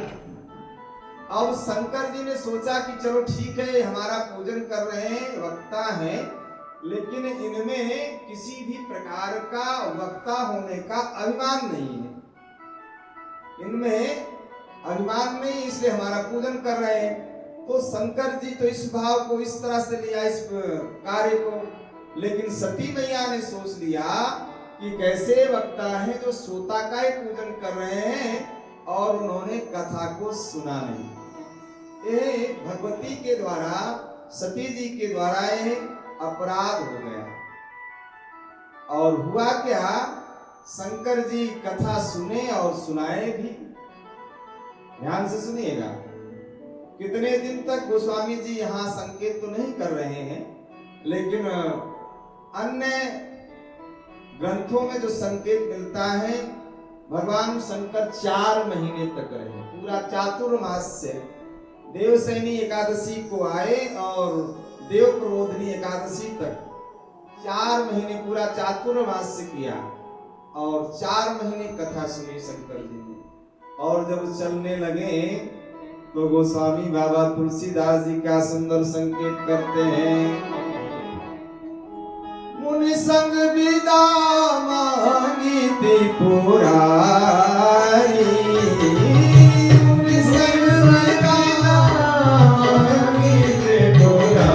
अब शंकर जी ने सोचा कि चलो ठीक है, हमारा पूजन कर रहे हैं, वक्ता हैं, लेकिन इनमें किसी भी प्रकार का वक्ता होने का अभिमान नहीं है, इनमें अभिमान नहीं, इसलिए हमारा पूजन कर रहे हैं। तो शंकर जी तो इस भाव को इस तरह से लिया, इस कार्य को। लेकिन सती मैया ने सोच लिया कि कैसे वक्ता है जो श्रोता का ही पूजन कर रहे हैं और उन्होंने कथा को सुना नहीं। ये भगवती के द्वारा, सती जी के द्वारा ये अपराध हो गया। और हुआ क्या? शंकर जी कथा सुने और सुनाए भी। ध्यान से सुनिएगा। कितने दिन तक गोस्वामी जी यहाँ संकेत तो नहीं कर रहे हैं, लेकिन अन्य ग्रंथों में जो संकेत मिलता है, भगवान शंकर 4 महीने तक रहे, पूरा चातुर्मास्य। देवसैनी एकादशी को आए और देव प्रबोधनी एकादशी तक 4 महीने पूरा चातुर्मास्य किया और 4 महीने कथा सुनी शंकर जी ने। और जब चलने लगे तो गोस्वामी बाबा तुलसीदास जी क्या सुंदर संकेत करते हैं। मुनि संग विदा मांगी त्रिपुरारी, मुनि संग विदा मांगी त्रिपुरारी,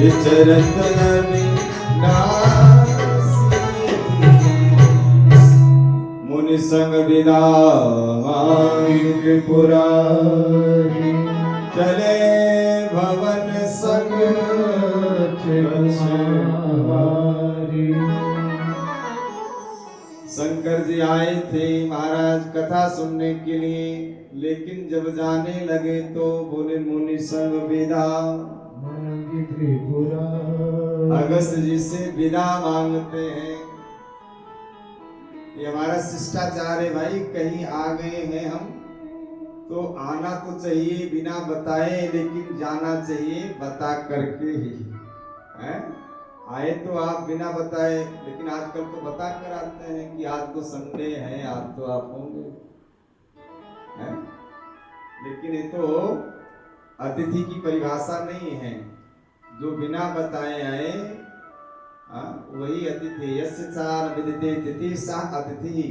विचरत मुनि संग विदा त्रिपुरारी चले भवन संग शंकर जी आए थे महाराज कथा सुनने के लिए, लेकिन जब जाने लगे तो बोले मुनि संग विदा अगस्त जी से विदा मांगते हैं। ये हमारा शिष्टाचार है भाई, कहीं आ गए हैं हम तो आना तो चाहिए बिना बताए, लेकिन जाना चाहिए बता करके ही है। आए तो आप बिना बताए, लेकिन आजकल तो बता कर आते हैं कि आज तो संडे है, आज तो आप होंगे है? लेकिन ये तो अतिथि की परिभाषा नहीं है। जो बिना बताए आए वही अतिथि। यस्य चार विदिते तिथि सा अतिथि,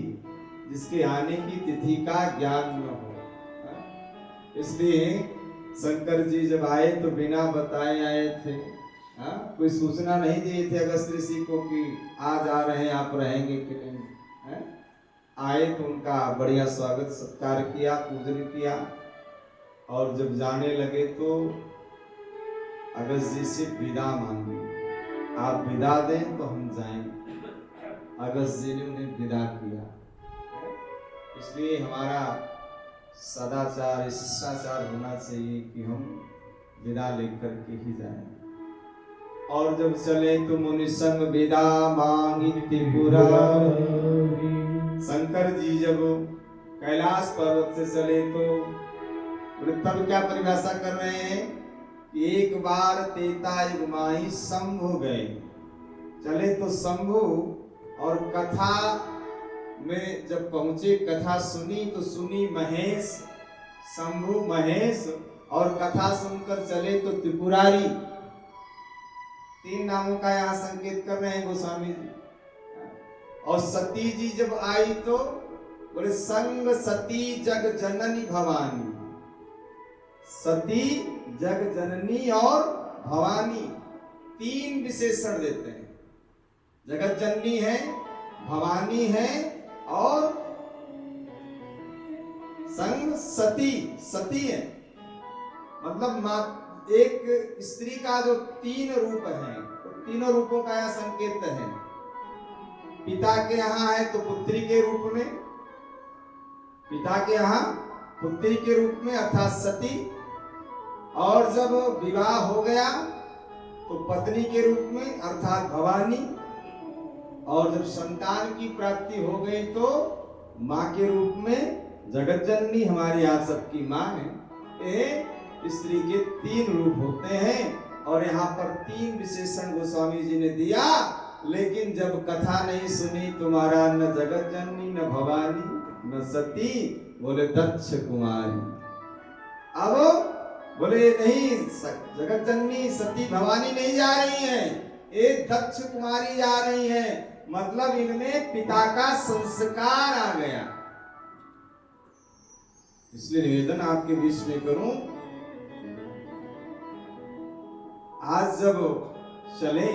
जिसके आने की तिथि का ज्ञान न हो। इसलिए शंकर जी जब आए तो बिना बताए आए थे। कोई सूचना नहीं दिए थे अगस्त ऋषि को कि आज आ रहे हैं, आप रहेंगे कि नहीं। आए तो उनका बढ़िया स्वागत सत्कार किया, पूजन किया, और जब जाने लगे तो अगस्त जी से विदा मांगी। आप विदा दें तो हम जाएंगे। अगस्त जी ने उन्हें विदा किया। इसलिए हमारा सदाचार शिष्टाचार होना चाहिए कि हम विदा लेकर के ही जाएं। और जब चले तो मुनि संग विदा मांगी त्रिपुरारी। शंकर जी जब कैलाश पर्वत से चले तो तब क्या परिभाषा कर रहे हैं कि एक बार तेता युग माही शंभु गए। चले तो शंभु, और कथा में जब पहुंचे कथा सुनी तो सुनी महेश, शंभु महेश, और कथा सुनकर चले तो त्रिपुरारी। तीन नामों का यहाँ संकेत कर रहे हैं गोस्वामी जी। और सती जी जब आई तो बोले संग सती जग जननी भवानी। सती जग जननी और भवानी तीन विशेषण देते हैं। जगत जननी है, भवानी है, और संग सती सती है। मतलब एक स्त्री का जो तीन रूप है, तो तीनों रूपों का यह संकेत है। पिता के यहाँ है तो पुत्री के रूप में, पिता के यहाँ पुत्री के रूप में अर्थात सती, और जब विवाह हो गया तो पत्नी के रूप में अर्थात भवानी, और जब संतान की प्राप्ति हो गई तो माँ के रूप में जगत जननी, हमारी आप सबकी माँ है। स्त्री के तीन रूप होते हैं, और यहाँ पर तीन विशेषण गोस्वामी जी ने दिया। लेकिन जब कथा नहीं सुनी तुम्हारा, न जगत जननी, न भवानी, न सती, बोले दक्ष कुमारी। अब बोले नहीं, जगत जननी सती भवानी नहीं जा रही है, एक दक्ष कुमारी जा रही है। मतलब इनमें पिता का संस्कार आ गया। इसलिए निवेदन आपके बीच में करूं, आज जब चले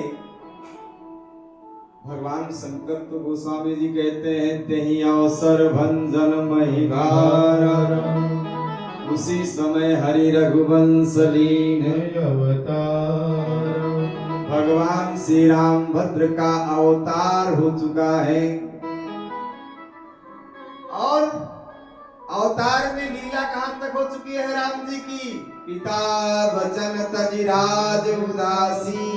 भगवान शंकर तो गोस्वामी जी कहते हैं तेहि अवसर भंजन महिभारा, उसी समय हरि रघुवंश लीन अवतार। भगवान श्री राम भद्र का अवतार हो चुका है, और अवतार में लीला कहां तक हो चुकी है राम जी की। पिता वचन तजि राज उदासी,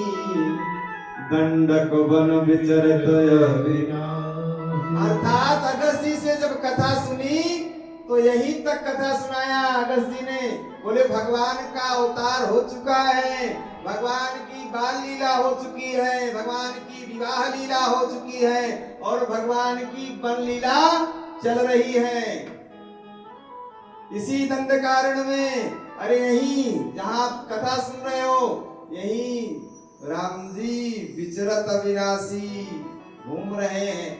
दंडक वन विचरत अर्थात अगस्त जी से जब कथा सुनी तो यही तक कथा सुनाया अगस्त जी ने। बोले भगवान का अवतार हो चुका है, भगवान की बाल लीला हो चुकी है, भगवान की विवाह लीला हो चुकी है, और भगवान की वन लीला चल रही है। इसी दंड कारण में, अरे यही जहां आप कथा सुन रहे हो, यही राम जी विचरत अविनाशी घूम रहे हैं।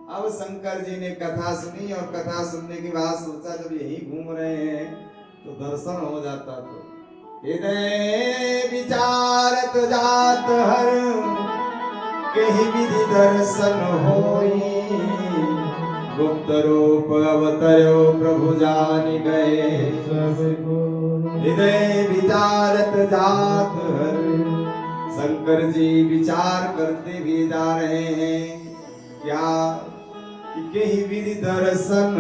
अब शंकर जी ने कथा सुनी, और कथा सुनने के बाद सोचा जब यही घूम रहे हैं तो दर्शन हो जाता तो हृदय विचारत जात हर कहीं विधि दर्शन होई गुप्त रूप अवतरो प्रभु जान गए हृदय विचारत जात हर। शंकर जी विचार करते हुए जा रहे हैं क्या कि कहीं विधि दर्शन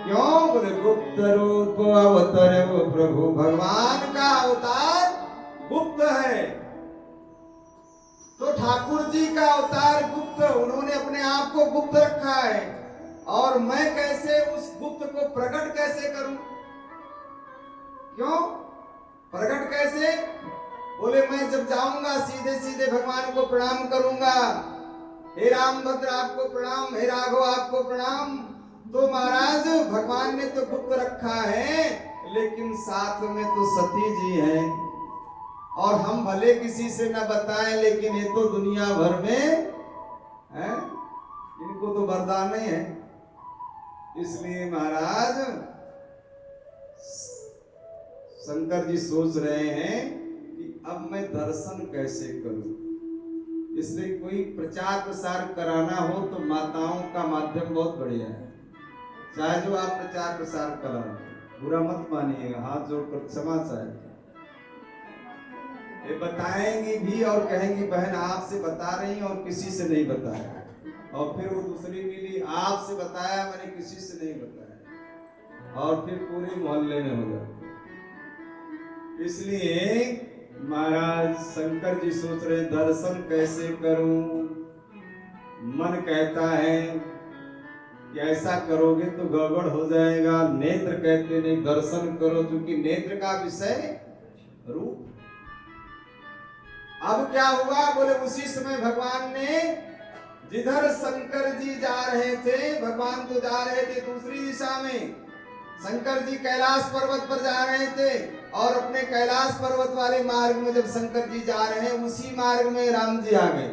क्यों बोले गुप्त रूप अवतरो प्रभु भगवान का अवतार गुप्त है तो ठाकुर जी का अवतार गुप्त उन्होंने अपने आप को गुप्त रखा है और मैं कैसे उस गुप्त को प्रकट कैसे करूं क्यों प्रकट कैसे बोले मैं जब जाऊंगा सीधे सीधे भगवान को प्रणाम करूंगा हे रामभद्र आपको प्रणाम हे राघव आपको प्रणाम तो महाराज भगवान ने तो गुप्त रखा है लेकिन साथ में तो सती जी हैं और हम भले किसी से न बताएं लेकिन ये तो दुनिया भर में है इनको तो वरदान नहीं है इसलिए महाराज शंकर जी सोच रहे हैं कि अब मैं दर्शन कैसे करूं इसलिए कोई प्रचार प्रसार कराना हो तो माताओं का माध्यम बहुत बढ़िया है चाहे जो आप प्रचार प्रसार कराओ बुरा मत मानिएगा हाथ जोड़कर क्षमा चाहे ये बताएंगी भी और कहेंगी बहन आपसे बता रही और किसी से नहीं बताया और फिर वो दूसरी मिली आपसे बताया मैंने किसी से नहीं बताया और फिर पूरे मोहल्ले में हो जाए इसलिए महाराज शंकर जी सोच रहे दर्शन कैसे करूं मन कहता है कि ऐसा करोगे तो गड़बड़ हो जाएगा नेत्र कहते नहीं दर्शन करो क्योंकि नेत्र का विषय रूप अब क्या हुआ बोले उसी समय भगवान ने जिधर शंकर जी जा रहे थे भगवान तो जा रहे थे दूसरी दिशा में शंकर जी कैलाश पर्वत पर जा रहे थे और अपने कैलाश पर्वत वाले मार्ग में जब शंकर जी जा रहे हैं उसी मार्ग में राम जी आ गए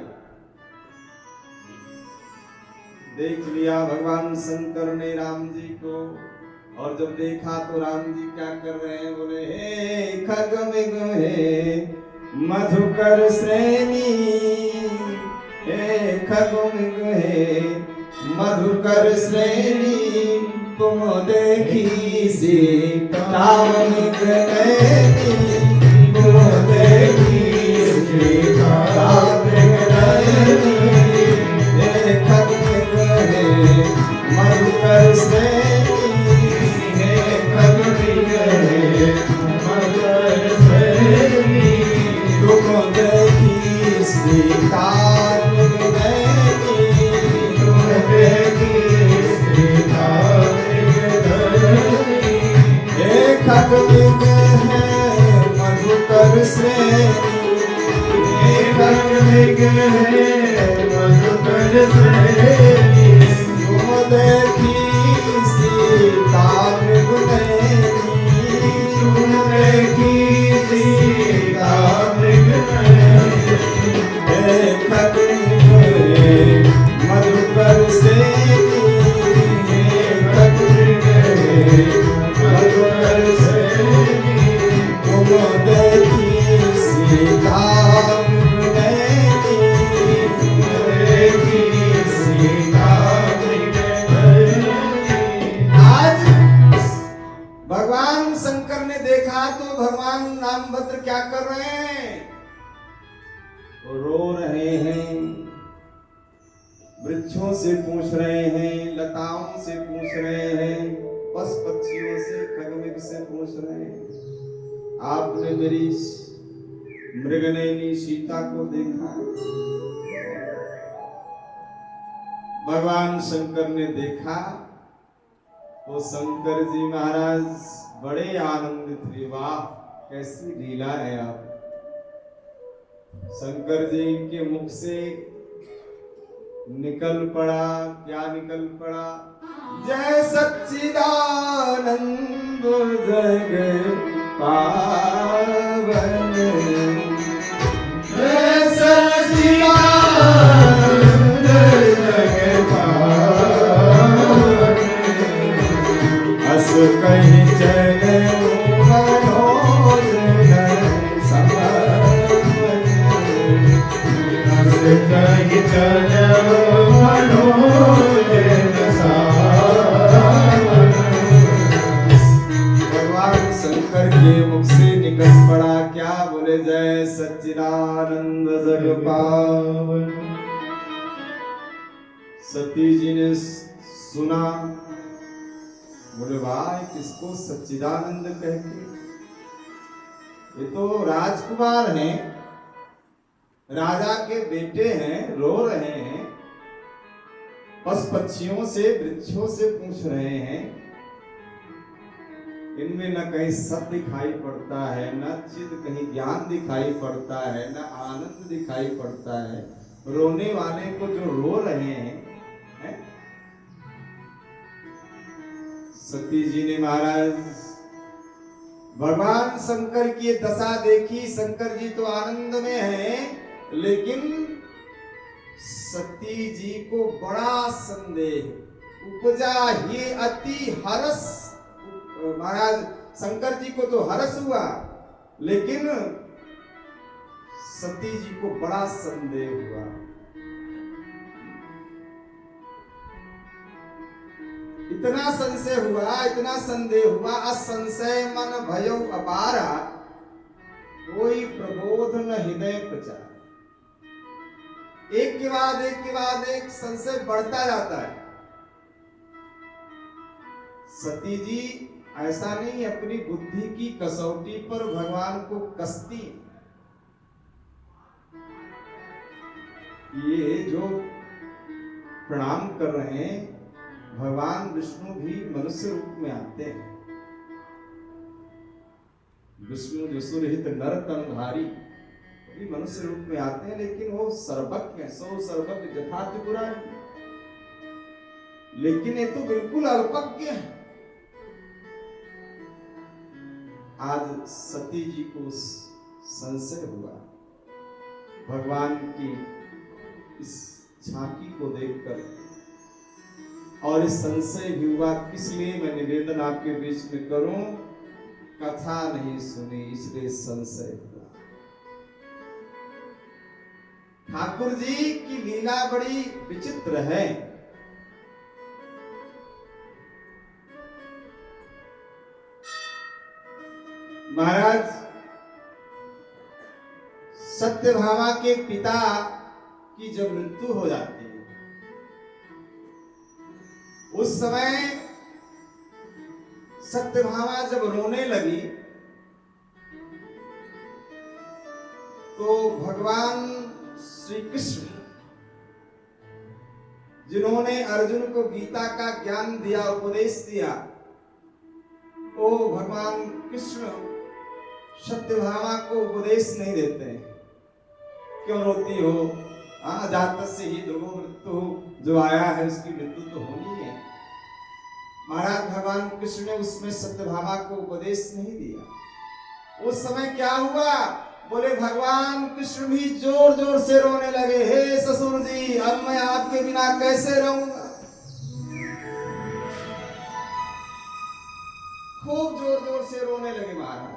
देख लिया भगवान शंकर ने राम जी को और जब देखा तो राम जी क्या कर रहे हैं बोले हे खगमिग हे मधुकर श्रेणी हे खगमिग हे मधुकर श्रेणी तुम देखी सीतावनिक नैनी तुम देखी सीतावनिक नैनी हे खगमिग हे मधुकर श्रेणी हे खगमिग हे मधुकर श्रेणी तुम देखी सीतावनिक नैनी तुम देखी खगमिग है मधुकर श्रेणी खगमिग है मधुकर श्रेणी तुम देखी सीतावनिक नैनी तुम देखी सीतावनिक नैनी खगमिग है मधुकर श्रेणी खगमिग है मधुकर श्रेणी तुम देखी सीतावनिक नैनी देखी सीतावनिक नैनी। आज भगवान शंकर ने देखा तो भगवान रामभद्र क्या कर रहे हैं रो रहे हैं वृक्षों से पूछ रहे हैं लताओं से पूछ रहे हैं पशु पक्षियों से खगमिग से पूछ रहे हैं आपने मेरी मृगनयनी सीता को देखा भगवान शंकर ने देखा तो शंकर जी महाराज बड़े आनंदित थे वाह कैसी लीला है आप शंकर जी के मुख से निकल पड़ा क्या निकल पड़ा जय सच्चिदानंद जग पावन जय सच्चिदानंद जग पावन अस कहीं चले पड़ा क्या? बोले जय सच्चिदानंद जग पावन। सती जी ने सुना, बोले भाई किसको सच्चिदानंद कहते? ये तो राजकुमार हैं, राजा के बेटे हैं, रो रहे हैं, पशु पक्षियों से वृक्षों से पूछ रहे हैं। इनमें न कहीं सत्य दिखाई पड़ता है, न चिद कहीं ज्ञान दिखाई पड़ता है, न आनंद दिखाई पड़ता है। रोने वाले को जो रो रहे हैं, है? सती जी ने महाराज भगवान शंकर की दशा देखी। शंकर जी तो आनंद में हैं, लेकिन सती जी को बड़ा संदेह उपजा। ये अति हर्ष, महाराज शंकर जी को तो हर्ष हुआ, लेकिन सती जी को बड़ा संदेह हुआ। इतना संशय हुआ, इतना संदेह हुआ। असंशय मन भयो अपारा, कोई प्रबोध न हृदय प्रचार। एक के बाद एक संशय बढ़ता जाता है। सती जी ऐसा नहीं, अपनी बुद्धि की कसौटी पर भगवान को कसती। ये जो प्रणाम कर रहे हैं, भगवान विष्णु भी मनुष्य रूप में आते हैं। विष्णु जो सुरहित नर तनधारी भी मनुष्य रूप में आते हैं, लेकिन वो सर्वज्ञ हैं, सौ सर्वज्ञ जथा त्रिपुरारी। लेकिन ये तो बिल्कुल अल्पज्ञ है। आज सती जी को संशय हुआ भगवान की इस झांकी को देखकर, और इस संशय भी हुआ। किस लिए मैं निवेदन आपके बीच में करूं? कथा नहीं सुनी इसलिए संशय हुआ। ठाकुर जी की लीला बड़ी विचित्र है। महाराज सत्यभामा के पिता की जब मृत्यु हो जाती है, उस समय सत्यभामा जब रोने लगी तो भगवान श्री कृष्ण, जिन्होंने अर्जुन को गीता का ज्ञान दिया, उपदेश दिया, वो भगवान कृष्ण सत्यभामा को उपदेश नहीं देते। क्यों रोती हो? जातस्य ही ध्रुवो मृत्यु, जो आया है उसकी मृत्यु तो होनी है। महाराज भगवान कृष्ण ने उसमें सत्यभामा को उपदेश नहीं दिया। उस समय क्या हुआ? बोले भगवान कृष्ण भी जोर जोर से रोने लगे, हे ससुर जी, अब मैं आपके बिना कैसे रहूंगा। खूब जोर जोर से रोने लगे महाराज।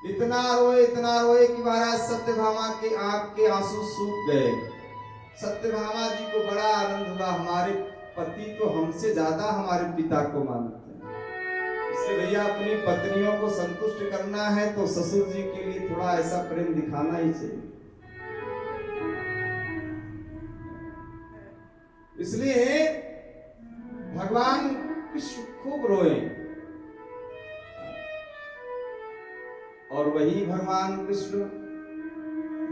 इतना रोए कि महाराज सत्यभामा के आंख के आंसू सूख गए। सत्यभामा जी को बड़ा आनंद हुआ, हमारे पति तो हमसे ज्यादा हमारे पिता को मानते हैं। इसलिए भैया अपनी पत्नियों को संतुष्ट करना है तो ससुर जी के लिए थोड़ा ऐसा प्रेम दिखाना ही चाहिए। इसलिए भगवान कृष्ण खूब रोए, और वही भगवान कृष्ण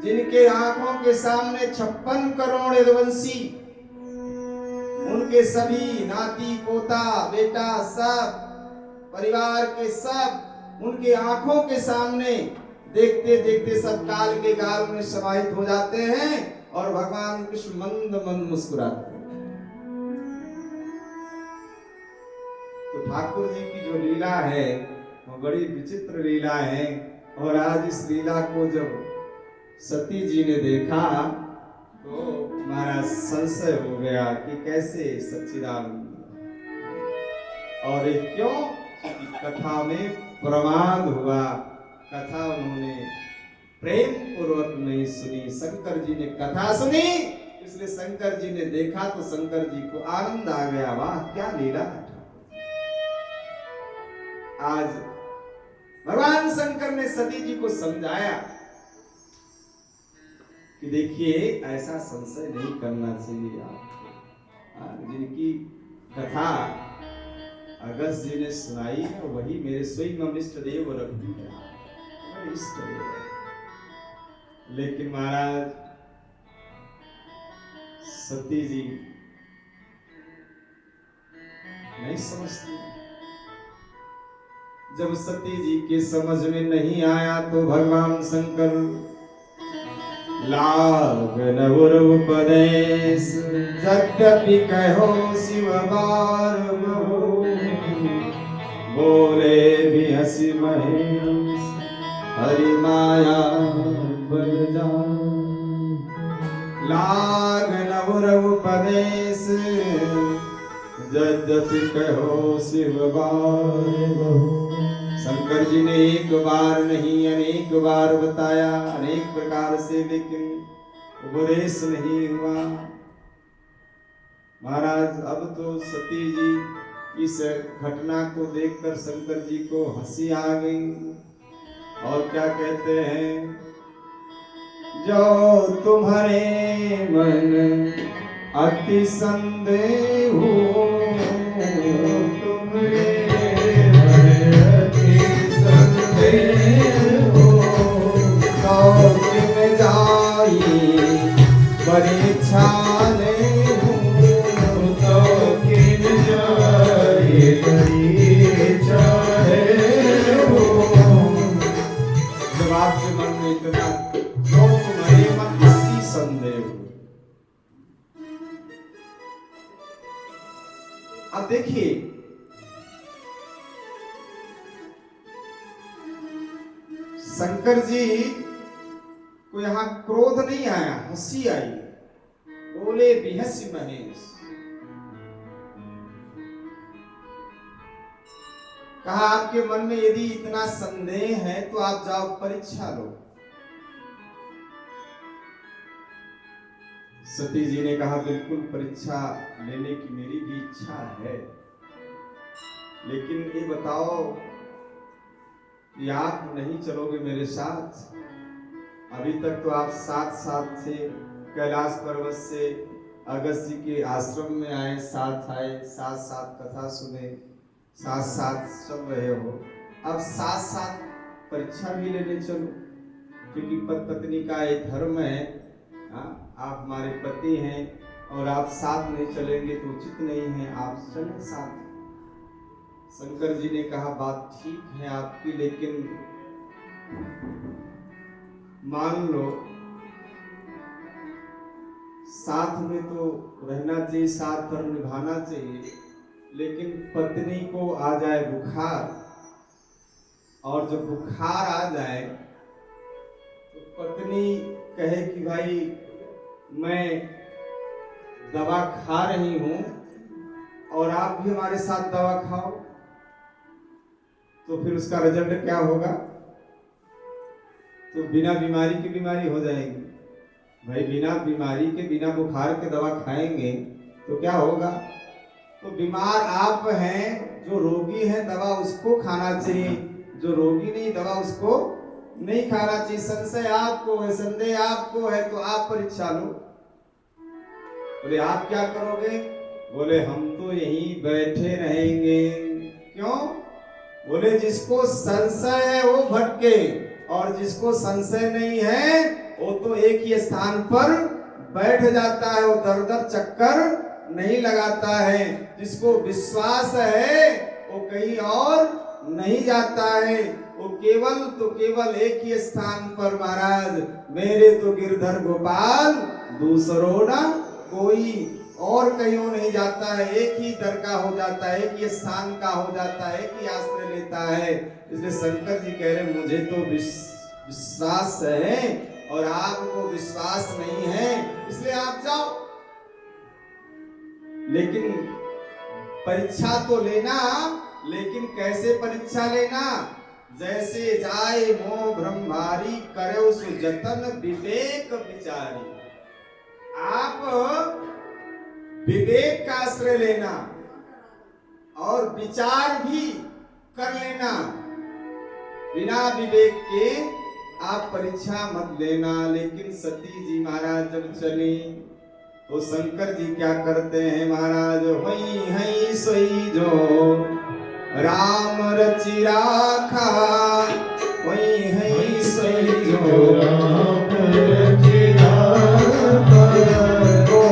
जिनके आंखों के सामने 56 करोड़ यदुवंशी, उनके सभी नाती पोता बेटा सब परिवार के सब उनके आंखों के सामने देखते देखते सब काल के गाल में समाहित हो जाते हैं, और भगवान कृष्ण मंद मंद मुस्कुराते हैं। तो ठाकुर जी की जो लीला है वो बड़ी विचित्र लीला है। और आज इस लीला को जब सती जी ने देखा तो हमारा संशय हो गया कि कैसे सच्चिदानंद, और ये क्यों? कथा में प्रमाद हुआ, कथा उन्होंने प्रेम पूर्वक नहीं सुनी। शंकर जी ने कथा सुनी, इसलिए शंकर जी ने देखा तो शंकर जी को आनंद आ गया। वाह क्या लीला है। आज भगवान शंकर ने सती जी को समझाया कि देखिए ऐसा संशय नहीं करना चाहिए आपको। जिनकी कथा अगस्त जी ने सुनाई है वही मेरे स्वयं इष्ट देव रघुवीर इष्ट देव। लेकिन महाराज सती जी नहीं समझती। जब सती जी के समझ में नहीं आया तो भगवान शंकर लागन उपदेश यद्यपि कहो शिव बार बोले भी हंसी महेश हरि माया बल जा। लागन उपदेश यद्यपि कहो शिव बार। शंकर जी ने एक बार नहीं अनेक बार बताया अनेक प्रकार से, लेकिन उपदेश नहीं हुआ। महाराज अब तो सती जी इस घटना को देखकर शंकर जी को हंसी आ गई और क्या कहते हैं, जो तुम्हारे मन अति संदेह हो तुम्हारे परीक्षा ले तो किन जाए परीक्षा हो। जब आपके मन में इतना जो तुम्हारे मन इसी संदेह हो। अब देखिए शंकर जी को यहां क्रोध नहीं आया, हंसी आई। बोले बिहसी महेश, कहा आपके मन में यदि इतना संदेह है तो आप जाओ परीक्षा लो। सती जी ने कहा बिल्कुल परीक्षा लेने की मेरी भी इच्छा है, लेकिन ये बताओ कि आप नहीं चलोगे मेरे साथ? अभी तक तो आप साथ साथ थे, कैलाश पर्वत से अगस्त जी के आश्रम में आए, साथ आए, साथ साथ कथा सुने, साथ साथ चल रहे हो। अब साथ साथ परीक्षा भी लेने चलो, क्योंकि पति पत्नी का एक धर्म है। आप हमारे पति हैं और आप साथ नहीं चलेंगे तो उचित नहीं है, आप चलें साथ। शंकर जी ने कहा बात ठीक है आपकी, लेकिन मान लो साथ में तो रहना चाहिए, साथ धर्म निभाना चाहिए, लेकिन पत्नी को आ जाए बुखार, और जब बुखार आ जाए तो पत्नी कहे कि भाई मैं दवा खा रही हूं और आप भी हमारे साथ दवा खाओ, तो फिर उसका रिजल्ट क्या होगा? तो बिना बीमारी की बीमारी हो जाएगी। भाई बिना बीमारी के बिना बुखार के दवा खाएंगे तो क्या होगा? तो बीमार आप हैं, जो रोगी है दवा उसको खाना चाहिए, जो रोगी नहीं दवा उसको नहीं खाना चाहिए। संशय आपको है, संदेह आपको है, तो आप परीक्षा लो। बोले आप क्या करोगे? बोले हम तो यहीं बैठे रहेंगे। क्यों? बोले जिसको संशय है वो भटके, और जिसको संशय नहीं है वो तो एक ही स्थान पर बैठ जाता है, वो दर दर चक्कर नहीं लगाता है। जिसको विश्वास है वो कहीं और नहीं जाता है, वो केवल एक ही स्थान पर। महाराज मेरे तो गिरधर गोपाल दूसरो ना कोई, और कहीं नहीं जाता है, एक ही दर का हो जाता है, एक ही स्थान का हो जाता है, एक ही आश्रय लेता है। इसलिए शंकर जी कह रहे मुझे तो विश्वास है और आपको विश्वास नहीं है, इसलिए आप जाओ, लेकिन परीक्षा तो लेना। लेकिन कैसे परीक्षा लेना? जैसे जाए मोह ब्रह्मारी करो सुजतन विवेक विचारी। आप विवेक का आश्रय लेना और विचार भी कर लेना। बिना विवेक के आप परीक्षा मत लेना। लेकिन सती जी महाराज जब चली तो शंकर जी क्या करते हैं महाराज, वही है सोई जो राम रचि राखा, वही है सोई जो राम रचि राखा। तो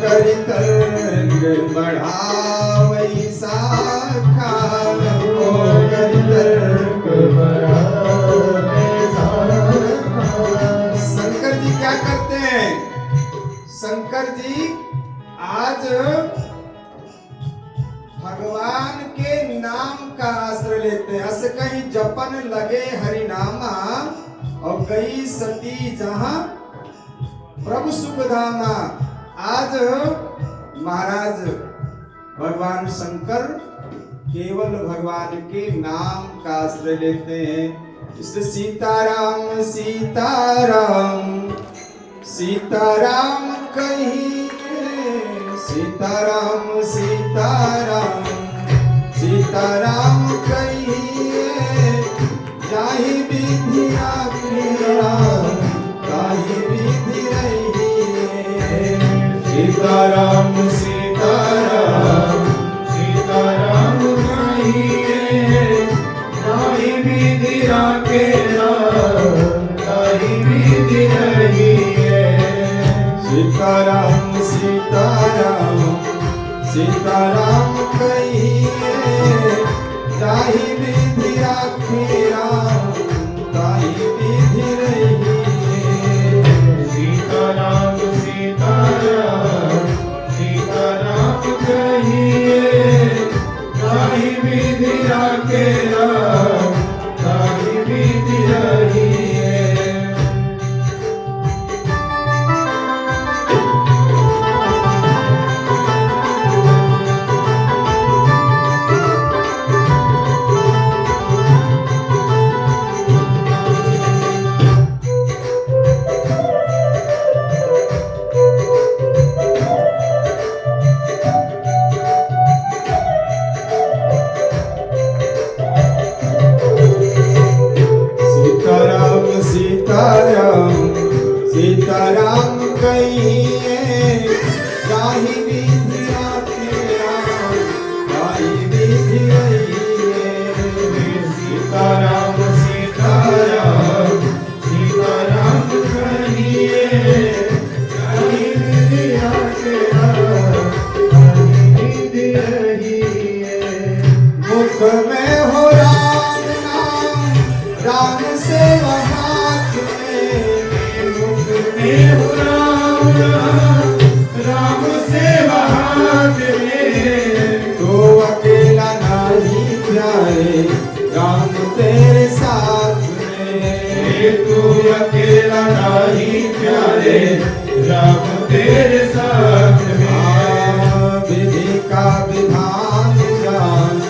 कर तरंग बढ़ावई शाखा, तो कर तरंग बढ़ावई शाखा। शंकर जी क्या करते हैं, शंकर जी आज भगवान के नाम का आश्रय लेते हैं। अस कहीं जपन लगे हरि नामा, और गई सती जहां प्रभु सुखधामा। आज महाराज भगवान शंकर केवल भगवान के नाम का आश्रय लेते हैं। इसलिए सीताराम सीताराम सीताराम कहीं, सीताराम सीताराम सीताराम कहीं, जाहि विधि आज्ञा ताहि विधि रही। सीताराम सीताराम सीताराम कहिए, ताहि विधि आज्ञा ताहि विधि रहिए। सीताराम सीताराम सीताराम कहिए, ताहि विधि आज्ञा ताहि विधि रहिए। सीताराम सीताराम सीताराम कहिए, ताहि विधि आज्ञा ताहि विधि रहिए। सीताराम सीताराम सीताराम कहिए, ताहि विधि आज्ञा ताहि विधि रहिए। सीताराम सीताराम सीताराम कहिए, ताहि विधि आज्ञा ताहि विधि रहिए। मुख में हो राम नाम, राम से हाथ में, मुख में हो राम नाम, राम से हाथ में। तो अकेला नहीं प्यारे, राम तेरे साथ में। तू अकेला नहीं प्यारे, राम तेरे साथ में। विधि का विधान जान,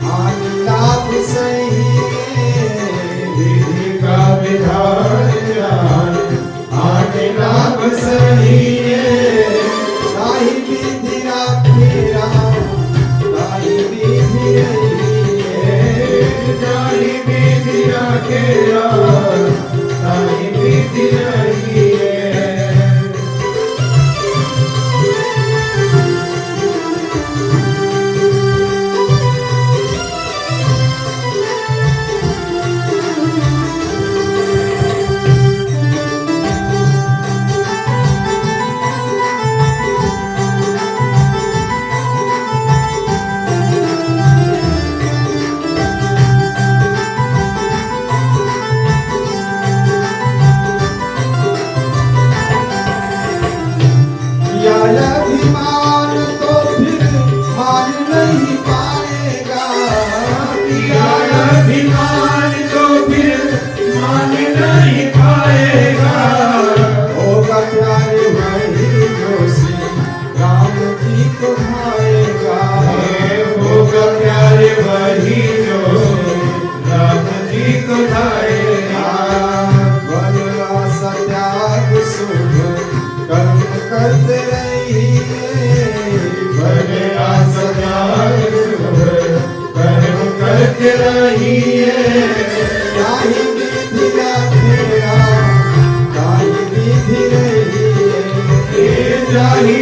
हानि लाभ सही। विधि का विधान जान, आगे लाभ सही है। ताहि विधि राखे राम, ताहि विधि रहिए। ताहि विधि राखे राम, ताहि विधि रहिए।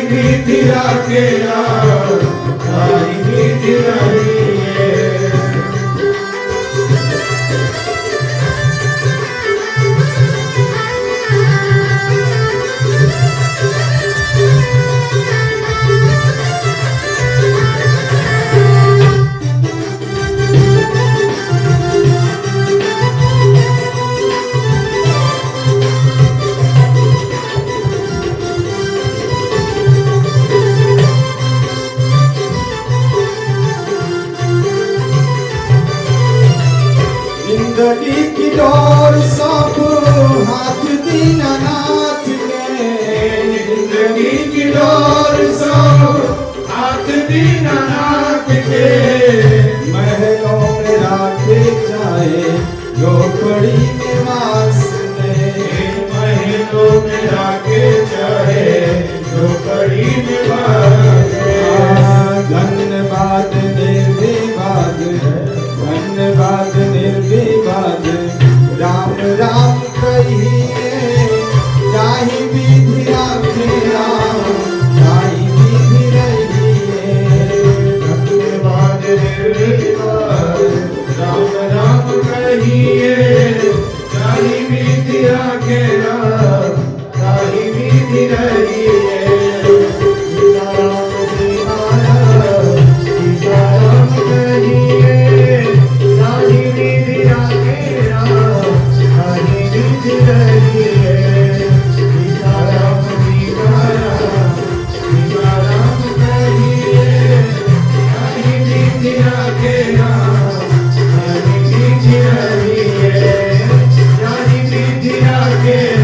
विधि राखे राम, ताही विधि रहिए। जिंदगी की डोर सब हाथ दीनानाथ के, जिंदगी की डोर सब हाथ दीनानाथ के, महलों में राखे जाए झोपड़ी निवास में, महलों में राखे जाए झोपड़ी निवास में। धन्यवाद निर्विवाद, धन्यवाद निर्विवाद, राम राम कहिए ताहि विधि राखे राम, ताहि विधि रहिए। धन्यवाद निर्विवाद, राम राम कहिए ताहि विधि राखे राम, ताहि विधि रहिए। Yeah.